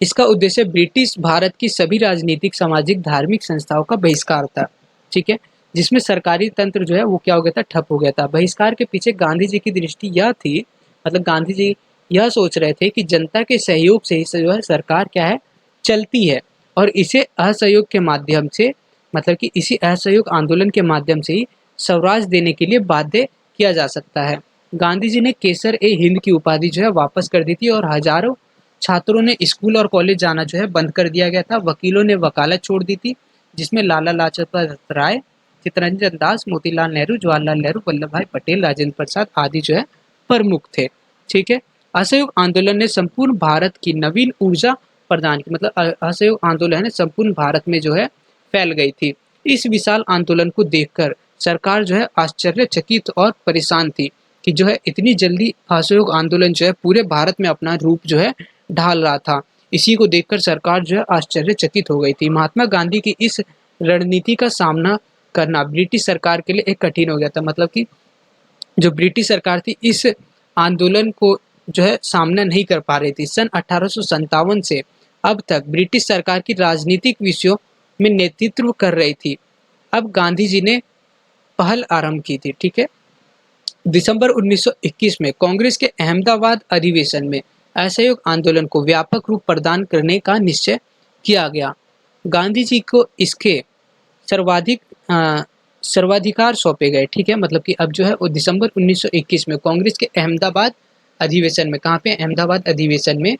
इसका उद्देश्य ब्रिटिश भारत की सभी राजनीतिक, सामाजिक, धार्मिक संस्थाओं का बहिष्कार था। ठीक है, जिसमें सरकारी तंत्र जो है वो क्या हो गया था? ठप हो गया था। बहिष्कार के पीछे गांधी जी की दृष्टि यह थी, मतलब गांधी जी यह सोच रहे थे कि जनता के सहयोग से ही जो है सरकार क्या है? चलती है और इसे असहयोग के माध्यम से, मतलब कि इसी असहयोग आंदोलन के माध्यम से ही स्वराज देने के लिए बाध्य किया जा सकता है। गांधी जी ने केसर-ए-हिंद की उपाधि जो है वापस कर दी थी और हजारों छात्रों ने स्कूल और कॉलेज जाना जो है बंद कर दिया गया था। वकीलों ने वकालत छोड़ दी थी, जिसमें लाला लाजपत राय, चित्तरंजन दास, मोतीलाल नेहरू, जवाहरलाल नेहरू, वल्लभ भाई पटेल, राजेंद्र प्रसाद आदि जो है प्रमुख थे। ठीक है, असहयोग आंदोलन ने संपूर्ण भारत की नवीन ऊर्जा प्रदान की, मतलब असहयोग आंदोलन है संपूर्ण भारत में जो है फैल गई थी। इस विशाल आंदोलन को देखकर सरकार जो है आश्चर्यचकित और परेशान थी कि जो है इतनी जल्दी असहयोग आंदोलन जो है पूरे भारत में अपना रूप जो है ढाल रहा था। इसी को देखकर सरकार जो है आश्चर्यचकित हो गई थी। महात्मा गांधी की इस रणनीति का सामना करना ब्रिटिश सरकार के लिए एक कठिन हो गया था। मतलब कि जो ब्रिटिश सरकार थी इस आंदोलन को जो है सामना नहीं कर पा रही थी। सन 1857 से अब तक ब्रिटिश सरकार की राजनीतिक विषयों में नेतृत्व कर रही थी। अब गांधी जी ने पहल आरंभ की थी। ठीक है, दिसंबर 1921 में कांग्रेस के अहमदाबाद अधिवेशन में असहयोग आंदोलन को व्यापक रूप प्रदान करने का निश्चय किया गया। गांधी जी को इसके सर्वाधिक सर्वाधिकार सौंपे गए। ठीक है, मतलब कि अब जो है वो दिसंबर 1921 में कांग्रेस के अहमदाबाद अधिवेशन में, कहाँ पे? अहमदाबाद अधिवेशन में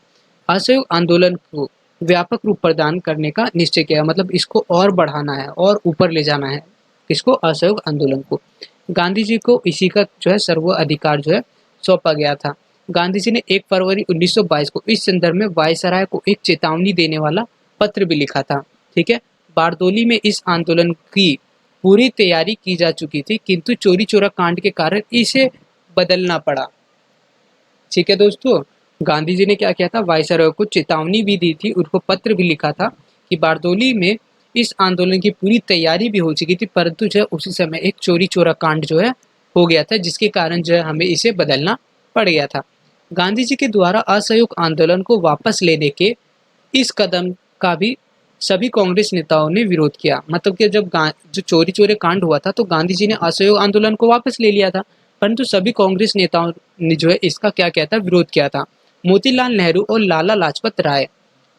असहयोग आंदोलन को व्यापक रूप प्रदान करने का निश्चय किया। मतलब इसको और बढ़ाना है और ऊपर ले जाना है, इसको असहयोग आंदोलन को। गांधी जी को इसी का जो है सर्व अधिकार जो है सौंपा गया था। गांधी जी ने 1 फरवरी 1922 को इस संदर्भ में वायसराय को एक चेतावनी देने वाला पत्र भी लिखा था। ठीक है, बारदोली में इस आंदोलन की पूरी तैयारी की जा चुकी थी, किंतु चोरी चोरा कांड के कारण इसे बदलना पड़ा। ठीक है दोस्तों, गांधी जी ने क्या किया था? वायसराय को चेतावनी भी दी थी, उनको पत्र भी लिखा था कि बारदोली में इस आंदोलन की पूरी तैयारी भी हो चुकी थी, परंतु जो है उसी समय एक चोरी चोरा कांड जो है हो गया था, जिसके कारण जो है हमें इसे बदलना पड़ गया था। गांधी जी के द्वारा असहयोग आंदोलन को वापस लेने के इस कदम का भी सभी कांग्रेस नेताओं ने विरोध किया। मतलब कि जब जो चोरी चोरी कांड हुआ था तो गांधी जी ने असहयोग आंदोलन को वापस ले लिया था, परंतु सभी कांग्रेस नेताओं ने जो है इसका क्या किया था, विरोध किया था। मोतीलाल नेहरू और लाला लाजपत राय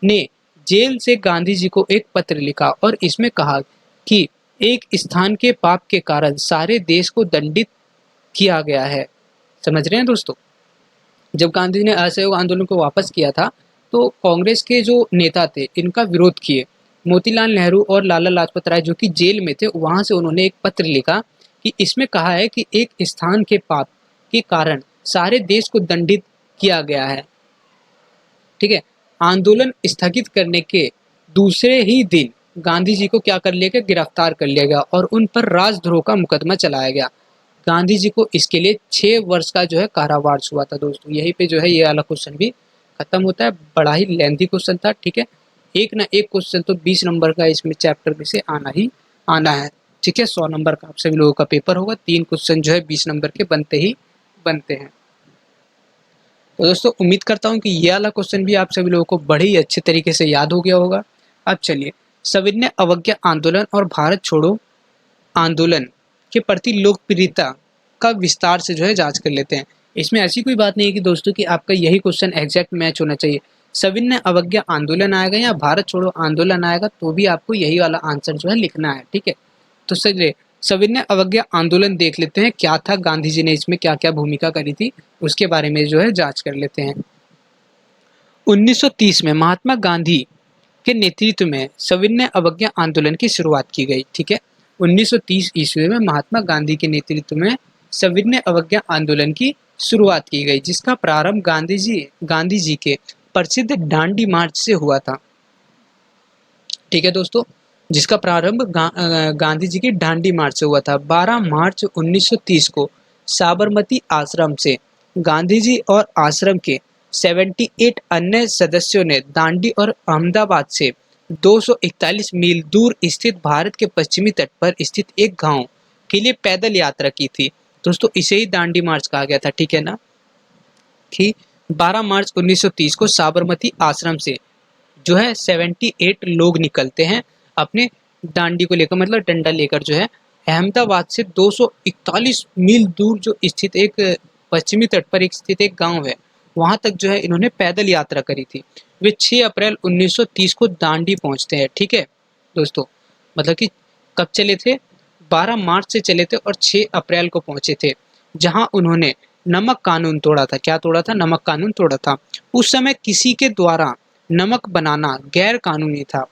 ने जेल से गांधी जी को एक पत्र लिखा और इसमें कहा कि एक स्थान के पाप के कारण सारे देश को दंडित किया गया है। समझ रहे हैं दोस्तों? जब गांधी जी ने असहयोग आंदोलन को वापस किया था तो कांग्रेस के जो नेता थे इनका विरोध किए। मोतीलाल नेहरू और लाला लाजपत राय जो कि जेल में थे, वहां से उन्होंने एक पत्र लिखा कि इसमें कहा है कि एक स्थान के पाप के कारण सारे देश को दंडित किया गया है। ठीक है। आंदोलन स्थगित करने के दूसरे ही दिन गांधी जी को क्या कर लिया गया, गिरफ्तार कर लिया गया और उन पर राजद्रोह का मुकदमा चलाया गया। गांधी जी को इसके लिए 6 वर्ष का जो है कारावास हुआ था दोस्तों। यहीं पे जो है ये वाला क्वेश्चन भी खत्म होता है। बड़ा ही लेंथी क्वेश्चन था। ठीक है, एक ना एक क्वेश्चन तो 20 नंबर का इसमें चैप्टर में से आना ही आना है। ठीक है, 100 नंबर का आप सभी लोगों का पेपर होगा, 3 क्वेश्चन जो है 20 नंबर के बनते ही बनते हैं। तो दोस्तों उम्मीद करता हूँ कि ये वाला क्वेश्चन भी आप सभी लोगों को बड़े ही अच्छे तरीके से याद हो गया होगा। अब चलिए सविनय अवज्ञा आंदोलन और भारत छोड़ो आंदोलन के प्रति लोकप्रियता का विस्तार से जो है जांच कर लेते हैं। इसमें ऐसी कोई बात नहीं है कि दोस्तों कि आपका यही क्वेश्चन एग्जैक्ट मैच होना चाहिए। सविनय अवज्ञा आंदोलन आएगा या भारत छोड़ो आंदोलन आएगा तो भी आपको यही वाला आंसर जो है लिखना है। ठीक है, तो चलिए सविनय अवज्ञा आंदोलन देख लेते हैं क्या था, गांधी जी ने इसमें क्या क्या भूमिका करी थी, उसके बारे में जो है जांच कर लेते हैं। 1930 में महात्मा गांधी के नेतृत्व में सविनय अवज्ञा आंदोलन की शुरुआत की गई। ठीक है, 1930 ईस्वी में महात्मा गांधी के नेतृत्व में सविनय अवज्ञा आंदोलन की शुरुआत की गई, जिसका प्रारंभ गांधी जी के प्रसिद्ध डांडी मार्च से हुआ था। ठीक है दोस्तों, जिसका प्रारंभ गांधी जी के डांडी मार्च से हुआ था। 12 मार्च 1930 को साबरमती आश्रम से गांधी जी और आश्रम के 78 अन्य सदस्यों ने दांडी और अहमदाबाद से 241 मील दूर स्थित भारत के पश्चिमी तट पर स्थित एक गांव के लिए पैदल यात्रा की थी। दोस्तों इसे ही दांडी मार्च कहा गया था। ठीक है ना, कि 12 मार्च 1930 को साबरमती आश्रम से जो है 78 लोग निकलते हैं अपने डांडी को लेकर, मतलब डंडा लेकर जो है अहमदाबाद से 241 मील दूर जो स्थित एक पश्चिमी तट पर एक स्थित एक गांव है, वहां तक जो है इन्होंने पैदल यात्रा करी थी। वे 6 अप्रैल 1930 को दांडी पहुंचते हैं। ठीक है दोस्तों, मतलब कि कब चले थे, 12 मार्च से चले थे और 6 अप्रैल को पहुंचे थे, जहां उन्होंने नमक कानून तोड़ा था। क्या तोड़ा था, नमक कानून तोड़ा था। उस समय किसी के द्वारा नमक बनाना गैर कानूनी था।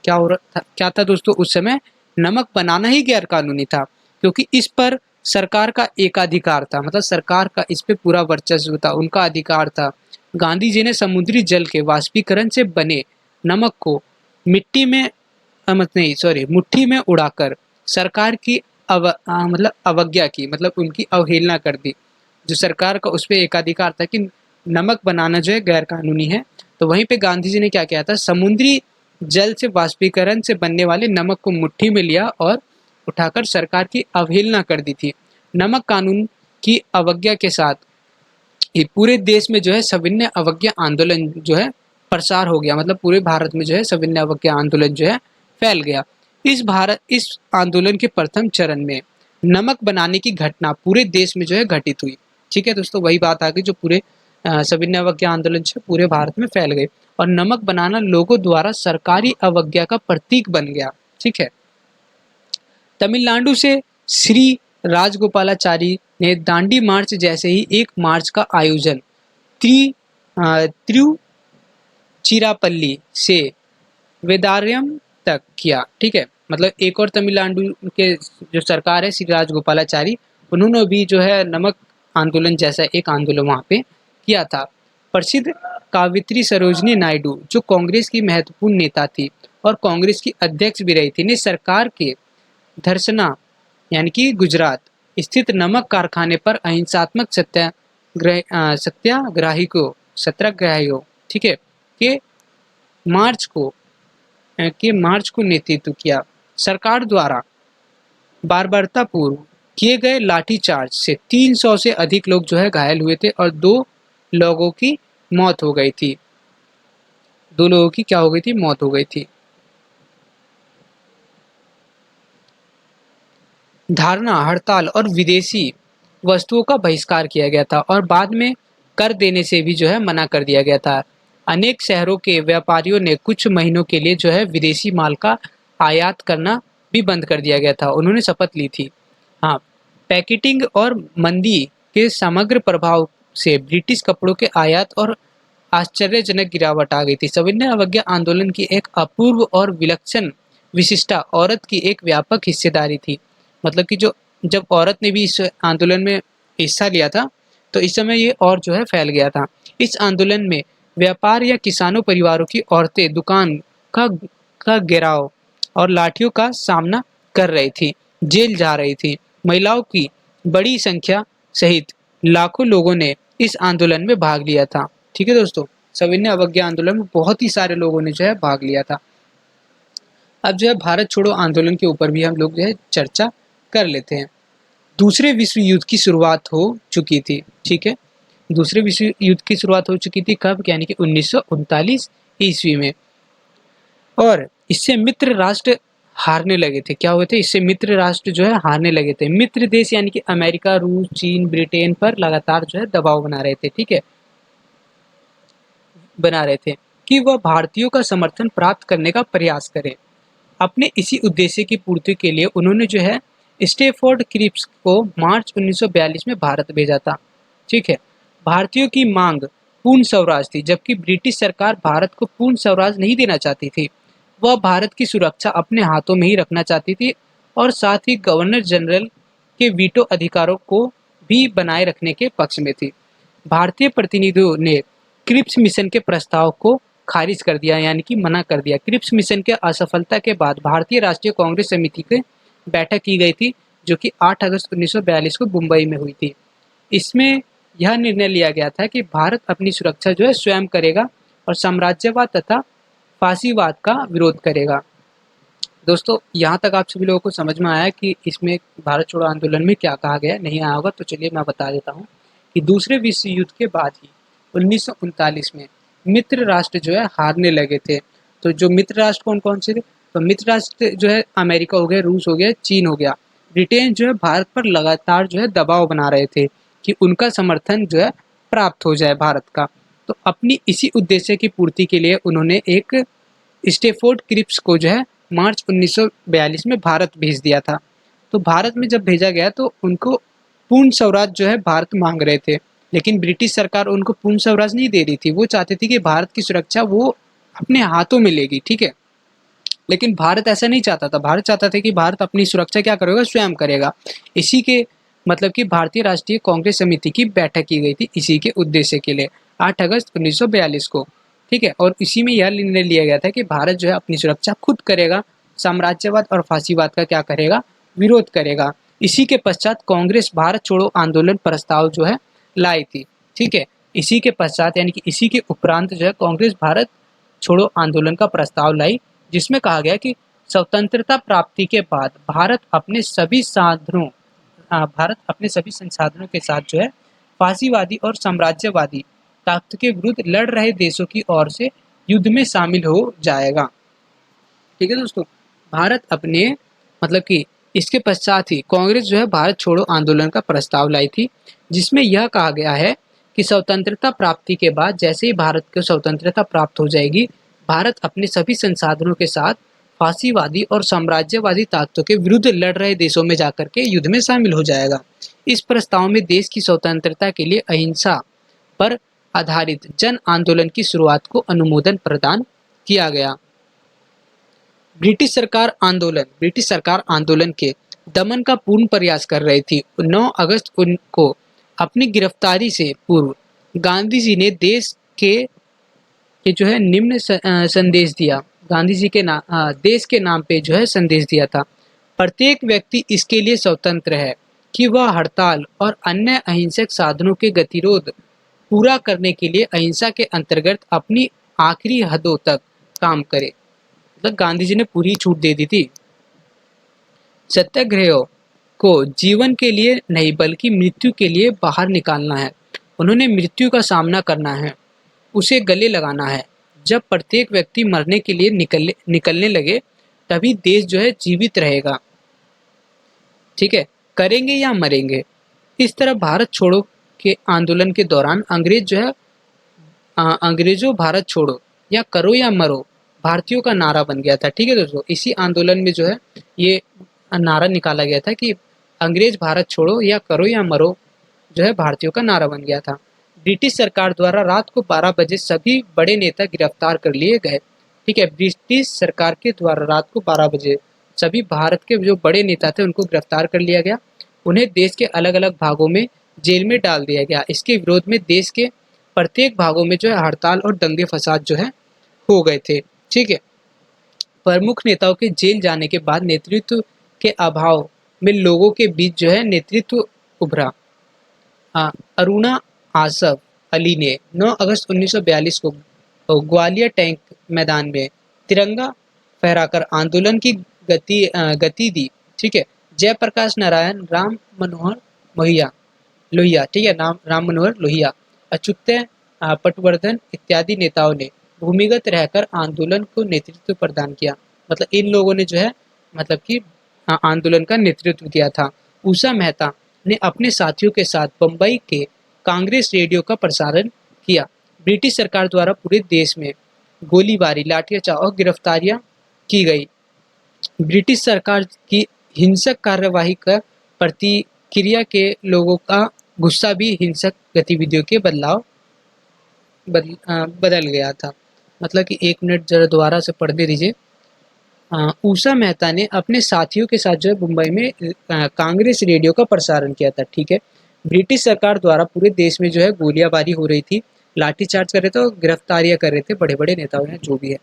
क्या हो रहा था, क्या था दोस्तों, उस समय नमक बनाना ही गैर कानूनी था, क्योंकि इस पर सरकार का एकाधिकार था, मतलब सरकार का इस पे पूरा वर्चस्व था, उनका अधिकार था। गांधी जी ने समुद्री जल के वाष्पीकरण से बने नमक को मुट्ठी में उड़ाकर सरकार की मतलब अवज्ञा की, मतलब उनकी अवहेलना कर दी। जो सरकार का उस पर एकाधिकार था कि नमक बनाना जो है गैर कानूनी है, तो वहीं पे गांधी जी ने क्या किया था, समुद्री जल से वाष्पीकरण से बनने वाले नमक को मुट्ठी में लिया और उठाकर सरकार की अवहेलना कर दी थी। नमक कानून की अवज्ञा के साथ ये पूरे देश में जो है सविनय अवज्ञा आंदोलन जो है प्रसार हो गया, मतलब पूरे भारत में जो है सविनय अवज्ञा आंदोलन जो है फैल गया। इस आंदोलन के प्रथम चरण में नमक बनाने की घटना पूरे देश में जो है घटित हुई। ठीक है दोस्तों, वही बात आ गई जो पूरे सविनय अवज्ञा आंदोलन जो पूरे भारत में फैल गए और नमक बनाना लोगों द्वारा सरकारी अवज्ञा का प्रतीक बन गया। ठीक है, तमिलनाडु से श्री राजगोपालाचारी ने दांडी मार्च जैसे ही एक मार्च का आयोजन तिरुचिरापल्ली से वेदारण्यम तक किया। ठीक है, मतलब एक और तमिलनाडु के जो सरकार है श्री राजगोपालाचारी, उन्होंने भी जो है नमक आंदोलन जैसा एक आंदोलन वहाँ पे किया था। प्रसिद्ध कावित्री सरोजनी नायडू जो कांग्रेस की महत्वपूर्ण नेता थी और कांग्रेस की अध्यक्ष भी रही थी, ने सरकार के धरसना यानी कि गुजरात स्थित नमक कारखाने पर अहिंसात्मक सत्याग्रहियों ठीक है के मार्च को नेतृत्व किया। सरकार द्वारा बर्बरतापूर्व किए गए लाठीचार्ज से 300 से अधिक लोग जो है घायल हुए थे और 2 लोगों की मौत हो गई थी। 2 लोगों की क्या हो गई थी? मौत हो गई थी। धारणा, हड़ताल और विदेशी वस्तुओं का बहिष्कार किया गया था और बाद में कर देने से भी जो है मना कर दिया गया था। अनेक शहरों के व्यापारियों ने कुछ महीनों के लिए जो है विदेशी माल का आयात करना भी बंद कर दिया गया था। उन्होंने शपथ ली थी। हाँ, पैकेटिंग और मंदी के समग्र प्रभाव से ब्रिटिश कपड़ों के आयात और आश्चर्यजनक गिरावट आ गई थी। सविनय अवज्ञा आंदोलन की एक अपूर्व और विलक्षण विशिष्टता औरत की एक व्यापक हिस्सेदारी थी। मतलब कि जो जब औरत ने भी इस आंदोलन में हिस्सा लिया था, तो इस समय ये और जो है फैल गया था। इस आंदोलन में व्यापार या किसानों परिवारों की औरतें दुकान का घेराव और लाठियों का सामना कर रही थी, जेल जा रही थी। महिलाओं की बड़ी संख्या सहित लाखों लोगों ने इस आंदोलन में भाग लिया था। ठीक है दोस्तों, सविनय अवज्ञा आंदोलन में बहुत ही सारे लोगों ने जो है भाग लिया था। अब जो है भारत छोड़ो आंदोलन के ऊपर भी हम लोग जो है चर्चा कर लेते हैं। दूसरे विश्व युद्ध की शुरुआत हो चुकी थी। ठीक है, दूसरे विश्व युद्ध की शुरुआत हो चुकी थी कब? यानी कि 1939 ईस्वी में। और इससे मित्र राष्ट्र हारने लगे थे। क्या हुए थे? इससे मित्र राष्ट्र जो है हारने लगे थे। मित्र देश यानी कि अमेरिका, रूस, चीन, ब्रिटेन पर लगातार जो है दबाव बना रहे थे। ठीक है, बना रहे थे कि वह भारतीयों का समर्थन प्राप्त करने का प्रयास करें। अपने इसी उद्देश्य की पूर्ति के लिए उन्होंने जो है स्टेफोर्ड क्रिप्स को मार्च 1942 में भारत भेजा था। ठीक है, भारतीयों की मांग पूर्ण स्वराज थी, जबकि ब्रिटिश सरकार भारत को पूर्ण स्वराज नहीं देना चाहती थी। वह भारत की सुरक्षा अपने हाथों में ही रखना चाहती थी और साथ ही गवर्नर जनरल के वीटो अधिकारों को भी बनाए रखने के पक्ष में थी। भारतीय प्रतिनिधियों ने क्रिप्स मिशन के प्रस्ताव को खारिज कर दिया, यानी कि मना कर दिया। क्रिप्स मिशन के असफलता के बाद भारतीय राष्ट्रीय कांग्रेस समिति की बैठक की गई थी, जो कि 8 अगस्त 1942 को मुंबई में हुई थी। इसमें यह निर्णय लिया गया था कि भारत अपनी सुरक्षा जो है स्वयं करेगा और साम्राज्यवाद तथा फासीवाद का विरोध करेगा। दोस्तों, यहाँ तक आप सभी लोगों को समझ में आया कि इसमें भारत छोड़ो आंदोलन में क्या कहा गया? नहीं आया होगा तो चलिए मैं बता देता हूँ कि दूसरे विश्व युद्ध के बाद ही 1939 में मित्र राष्ट्र जो है हारने लगे थे। तो जो मित्र राष्ट्र कौन कौन से थे? तो मित्र राष्ट्र जो है अमेरिका हो गया, रूस हो गया, चीन हो गया। ब्रिटेन जो है भारत पर लगातार जो है दबाव बना रहे थे कि उनका समर्थन जो है प्राप्त हो जाए भारत का। तो अपनी इसी उद्देश्य की पूर्ति के लिए उन्होंने एक स्टेफोर्ड क्रिप्स को जो है मार्च 1942 में भारत भेज दिया था। तो भारत में जब भेजा गया तो उनको पूर्ण स्वराज जो है भारत मांग रहे थे, लेकिन ब्रिटिश सरकार उनको पूर्ण स्वराज नहीं दे रही थी। वो चाहती थी कि भारत की सुरक्षा वो अपने हाथों में लेगी। ठीक है, लेकिन भारत ऐसा नहीं चाहता था। भारत चाहता था कि भारत अपनी सुरक्षा क्या करेगा? स्वयं करेगा। इसी के मतलब कि भारतीय राष्ट्रीय कांग्रेस समिति की बैठक की गई थी इसी के उद्देश्य के लिए 8 अगस्त 1942 को। ठीक है, और इसी में यह निर्णय लिया गया था कि भारत जो है अपनी सुरक्षा खुद करेगा, साम्राज्यवाद और फासीवाद का क्या करेगा? विरोध करेगा। इसी के पश्चात कांग्रेस भारत छोड़ो आंदोलन प्रस्ताव जो है लाई थी। ठीक है, इसी के पश्चात यानी कि इसी के उपरांत जो है कांग्रेस भारत छोड़ो आंदोलन का प्रस्ताव लाई, जिसमें कहा गया कि स्वतंत्रता प्राप्ति के बाद भारत अपने सभी संसाधनों के साथ जो है फासीवादी और साम्राज्यवादी ताकत के विरुद्ध लड़ रहे देशों की ओर से युद्ध में शामिल हो जाएगा। ठीक है दोस्तों, भारत अपने मतलब कि इसके पश्चात ही कांग्रेस जो है भारत छोड़ो आंदोलन का प्रस्ताव लाई थी, जिसमें यह कहा गया है कि स्वतंत्रता प्राप्ति के बाद जैसे ही भारत को स्वतंत्रता प्राप्त हो जाएगी, भारत अपने सभी संसाधनों के साथ फासीवादी और साम्राज्यवादी ताकतों के विरुद्ध लड़ रहे देशों में जाकर के युद्ध में शामिल हो जाएगा। इस प्रस्ताव में देश की स्वतंत्रता के लिए अहिंसा पर आधारित जन आंदोलन की शुरुआत को अनुमोदन प्रदान किया गया। ब्रिटिश सरकार आंदोलन के दमन का पूर्ण प्रयास कर रही थी। 9 अगस्त को अपनी गिरफ्तारी से पूर्व गांधी जी ने देश के जो है निम्न संदेश दिया। गांधी जी के देश के नाम पे जो है संदेश दिया था। प्रत्येक व्यक्ति इसके लिए स्वतंत्र है कि वह हड़ताल और अन्य अहिंसक साधनों के गतिरोध पूरा करने के लिए अहिंसा के अंतर्गत अपनी आखिरी हदों तक काम करे। मतलब गांधी जी ने पूरी छूट दे दी थी। सत्याग्रह को जीवन के लिए नहीं बल्कि मृत्यु के लिए बाहर निकालना है। उन्होंने मृत्यु का सामना करना है, उसे गले लगाना है। जब प्रत्येक व्यक्ति मरने के लिए निकलने लगे, तभी देश जो है जीवित रहेगा। ठीक है, करेंगे या मरेंगे। इस तरह भारत छोड़ो के आंदोलन के दौरान अंग्रेज जो है अंग्रेजों भारत छोड़ो या करो या मरो भारतीयों का नारा बन गया था। ठीक है दोस्तों, इसी आंदोलन में जो है ये नारा निकाला गया था कि अंग्रेज भारत छोड़ो या करो या मरो जो है भारतीयों का नारा बन गया था। ब्रिटिश सरकार द्वारा रात को 12 बजे सभी बड़े नेता गिरफ्तार कर लिए गए। ठीक है, ब्रिटिश सरकार के द्वारा रात को 12 बजे सभी भारत के जो बड़े नेता थे उनको गिरफ्तार कर लिया गया। उन्हें देश के अलग अलग भागों में जेल में डाल दिया गया। इसके विरोध में देश के प्रत्येक भागों में जो है हड़ताल और दंगे फसाद जो है हो गए थे। ठीक है, प्रमुख नेताओं के जेल जाने के बाद नेतृत्व के अभाव में लोगों के बीच जो है नेतृत्व उभरा। अरुणा आसफ अली ने 9 अगस्त 1942 को ग्वालियर टैंक मैदान में तिरंगा फहराकर आंदोलन की गति दी। ठीक है, जयप्रकाश नारायण, राम मनोहर लोहिया, ठीक है, राम मनोहर लोहिया, अच्युत पटवर्धन इत्यादि नेताओं ने भूमिगत रहकर आंदोलन को नेतृत्व प्रदान किया। मतलब इन लोगों ने जो है मतलब कि आंदोलन का नेतृत्व किया था। उषा मेहता ने अपने साथियों के साथ बम्बई के कांग्रेस रेडियो का प्रसारण किया। ब्रिटिश सरकार द्वारा पूरे देश में गोलीबारी, लाठीचार्ज और गिरफ्तारियां की गई। ब्रिटिश सरकार की हिंसक कार्यवाही का प्रतिक्रिया के लोगों का गुस्सा भी हिंसक गतिविधियों के बदल गया था। मतलब कि 1 मिनट जरा दोबारा से पढ़ने दीजिए। उषा मेहता ने अपने साथियों के साथ जो है मुंबई में कांग्रेस रेडियो का प्रसारण किया था। ठीक है, ब्रिटिश सरकार द्वारा पूरे देश में जो है गोलियाबारी हो रही थी, लाठीचार्ज कर रहे थे और गिरफ्तारियां कर रहे थे बड़े बड़े नेताओं ने, जो भी है।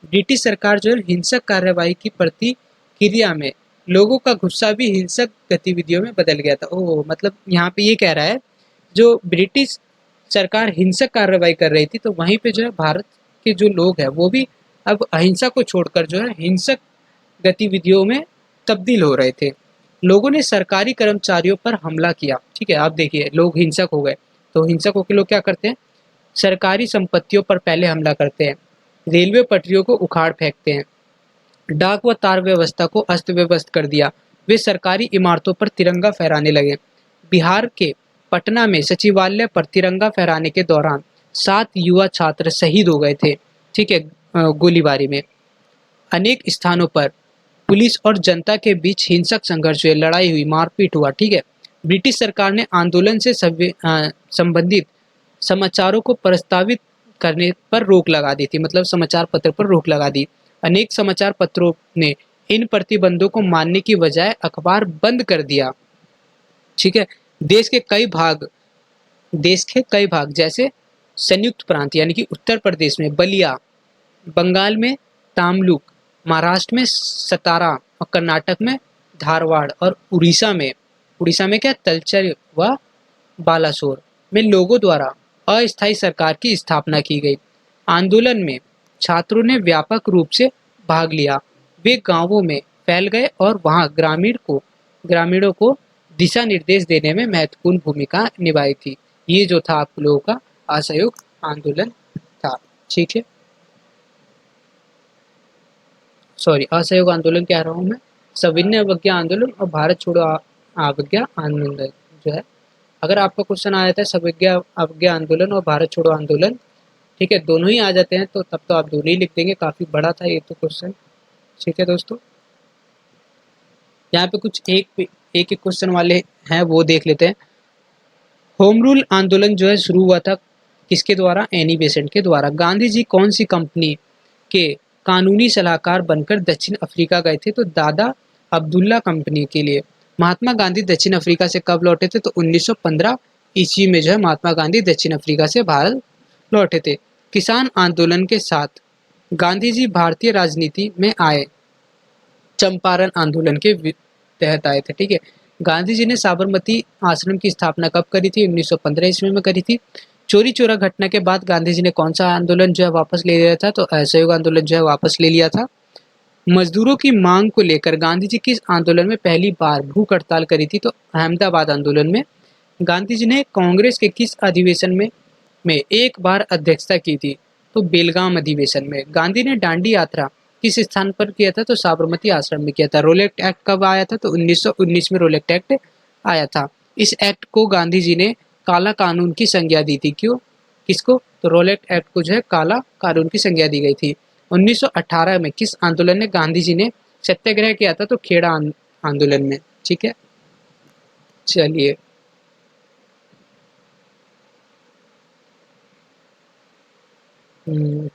ब्रिटिश सरकार जो है हिंसक कार्यवाही की प्रतिक्रिया में लोगों का गुस्सा भी हिंसक गतिविधियों में बदल गया था। ओह, मतलब यहाँ पे ये कह रहा है जो ब्रिटिश सरकार हिंसक कार्रवाई कर रही थी तो वहीं पे जो है भारत के जो लोग हैं वो भी अब अहिंसा को छोड़कर जो है हिंसक गतिविधियों में तब्दील हो रहे थे। लोगों ने सरकारी कर्मचारियों पर हमला किया। ठीक है, आप देखिए लोग हिंसक हो गए तो हिंसक होकर लोग क्या करते हैं, सरकारी संपत्तियों पर पहले हमला करते हैं, रेलवे पटरियों को उखाड़ फेंकते हैं, डाक व तार व्यवस्था को अस्त व्यस्त कर दिया। वे सरकारी इमारतों पर तिरंगा फहराने लगे। बिहार के पटना में सचिवालय पर तिरंगा फहराने के दौरान 7 युवा छात्र शहीद हो गए थे। ठीक है, गोलीबारी में। अनेक स्थानों पर पुलिस और जनता के बीच हिंसक संघर्ष हुए, लड़ाई हुई, मारपीट हुआ। ठीक है, ब्रिटिश सरकार ने आंदोलन से संबंधित समाचारों को प्रस्तावित करने पर रोक लगा दी थी। मतलब समाचार पत्र पर रोक लगा दी। अनेक समाचार पत्रों ने इन प्रतिबंधों को मानने की बजाय अखबार बंद कर दिया। ठीक है, देश के कई भाग जैसे संयुक्त प्रांत यानी कि उत्तर प्रदेश में बलिया, बंगाल में तामलुक, महाराष्ट्र में सतारा और कर्नाटक में धारवाड़ और उड़ीसा में क्या तलचर व बालासोर में लोगों द्वारा अस्थायी सरकार की स्थापना की गई। आंदोलन में छात्रों ने व्यापक रूप से भाग लिया। वे गांवों में फैल गए और वहां ग्रामीणों को दिशा निर्देश देने में महत्वपूर्ण भूमिका निभाई थी। ये जो था आप लोगों का असहयोग आंदोलन था। ठीक है, असहयोग आंदोलन कह रहा हूँ मैं, सविनय अवज्ञा आंदोलन और भारत छोड़ो अवज्ञा आंदोलन जो है। अगर आपका क्वेश्चन आ जाता है सविनय अवज्ञा आंदोलन और भारत छोड़ो आंदोलन, ठीक है, दोनों ही आ जाते हैं तो तब तो आप दोनों ही लिख देंगे। काफी बड़ा था ये तो क्वेश्चन। ठीक है दोस्तों, यहाँ पे कुछ एक क्वेश्चन वाले हैं वो देख लेते हैं। होम रूल आंदोलन जो है शुरू हुआ था किसके द्वारा, एनी बेसेंट के द्वारा। गांधी जी कौन सी कंपनी के कानूनी सलाहकार बनकर दक्षिण अफ्रीका गए थे, तो दादा अब्दुल्ला कंपनी के लिए। महात्मा गांधी दक्षिण अफ्रीका से कब लौटे थे, तो 1915 ईस्वी में जो है महात्मा गांधी दक्षिण अफ्रीका से भारत लौटे थे। किसान आंदोलन के साथ गांधी जी भारतीय राजनीति में आए, चंपारण आंदोलन के तहत आए थे। ठीक है, गांधी जी ने साबरमती आश्रम की स्थापना कब करी थी, 1915 ईस्वी में करी थी। चोरी चोरा घटना के बाद गांधी जी ने कौन सा आंदोलन जो है वापस ले लिया था, तो असहयोग आंदोलन जो है वापस ले लिया था। मजदूरों की मांग को लेकर गांधी जी किस आंदोलन में पहली बार भूख हड़ताल करी थी, तो अहमदाबाद आंदोलन में गांधी जी ने कांग्रेस के किस अधिवेशन में एक बार अध्यक्षता की थी? तो बेलगाम अधिवेशन में। गांधी ने दांडी यात्रा किस स्थान पर किया था? तो साबरमती आश्रम में किया था। रोलेक्ट एक्ट कब आया था? तो 1919 में रोलेक्ट एक्ट आया था। इस एक्ट को गांधी जी ने काला कानून की संज्ञा दी थी। क्यों? किसको? तो रोलेक्ट एक्ट को जो है काला कानून की संज्ञा दी गई थी। 1918 में किस आंदोलन में गांधी जी ने सत्याग्रह किया था? तो खेड़ा आंदोलन में। ठीक है, चलिए। हम्म,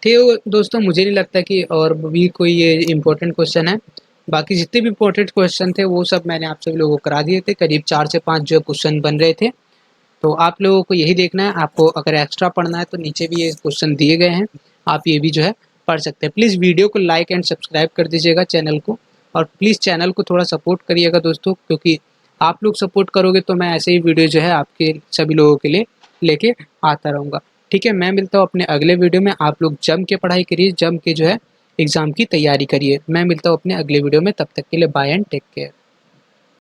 तो दोस्तों मुझे नहीं लगता कि और भी कोई ये इम्पोर्टेंट क्वेश्चन है। बाकी जितने भी इम्पोर्टेंट क्वेश्चन थे वो सब मैंने आप सभी लोगों को करा दिए थे। करीब 4 से 5 जो क्वेश्चन बन रहे थे। तो आप लोगों को यही देखना है। आपको अगर एक्स्ट्रा पढ़ना है तो नीचे भी ये क्वेश्चन दिए गए हैं, आप ये भी जो है पढ़ सकते हैं। प्लीज़ वीडियो को लाइक एंड सब्सक्राइब कर दीजिएगा चैनल को, और प्लीज़ चैनल को थोड़ा सपोर्ट करिएगा दोस्तों, क्योंकि आप लोग सपोर्ट करोगे तो मैं ऐसे ही वीडियो जो है आपके सभी लोगों के लिए लेके आता रहूँगा। ठीक है, मैं मिलता हूँ अपने अगले वीडियो में। आप लोग जम के पढ़ाई करिए, जम के जो है एग्ज़ाम की तैयारी करिए। मैं मिलता हूँ अपने अगले वीडियो में, तब तक के लिए बाय एंड टेक केयर।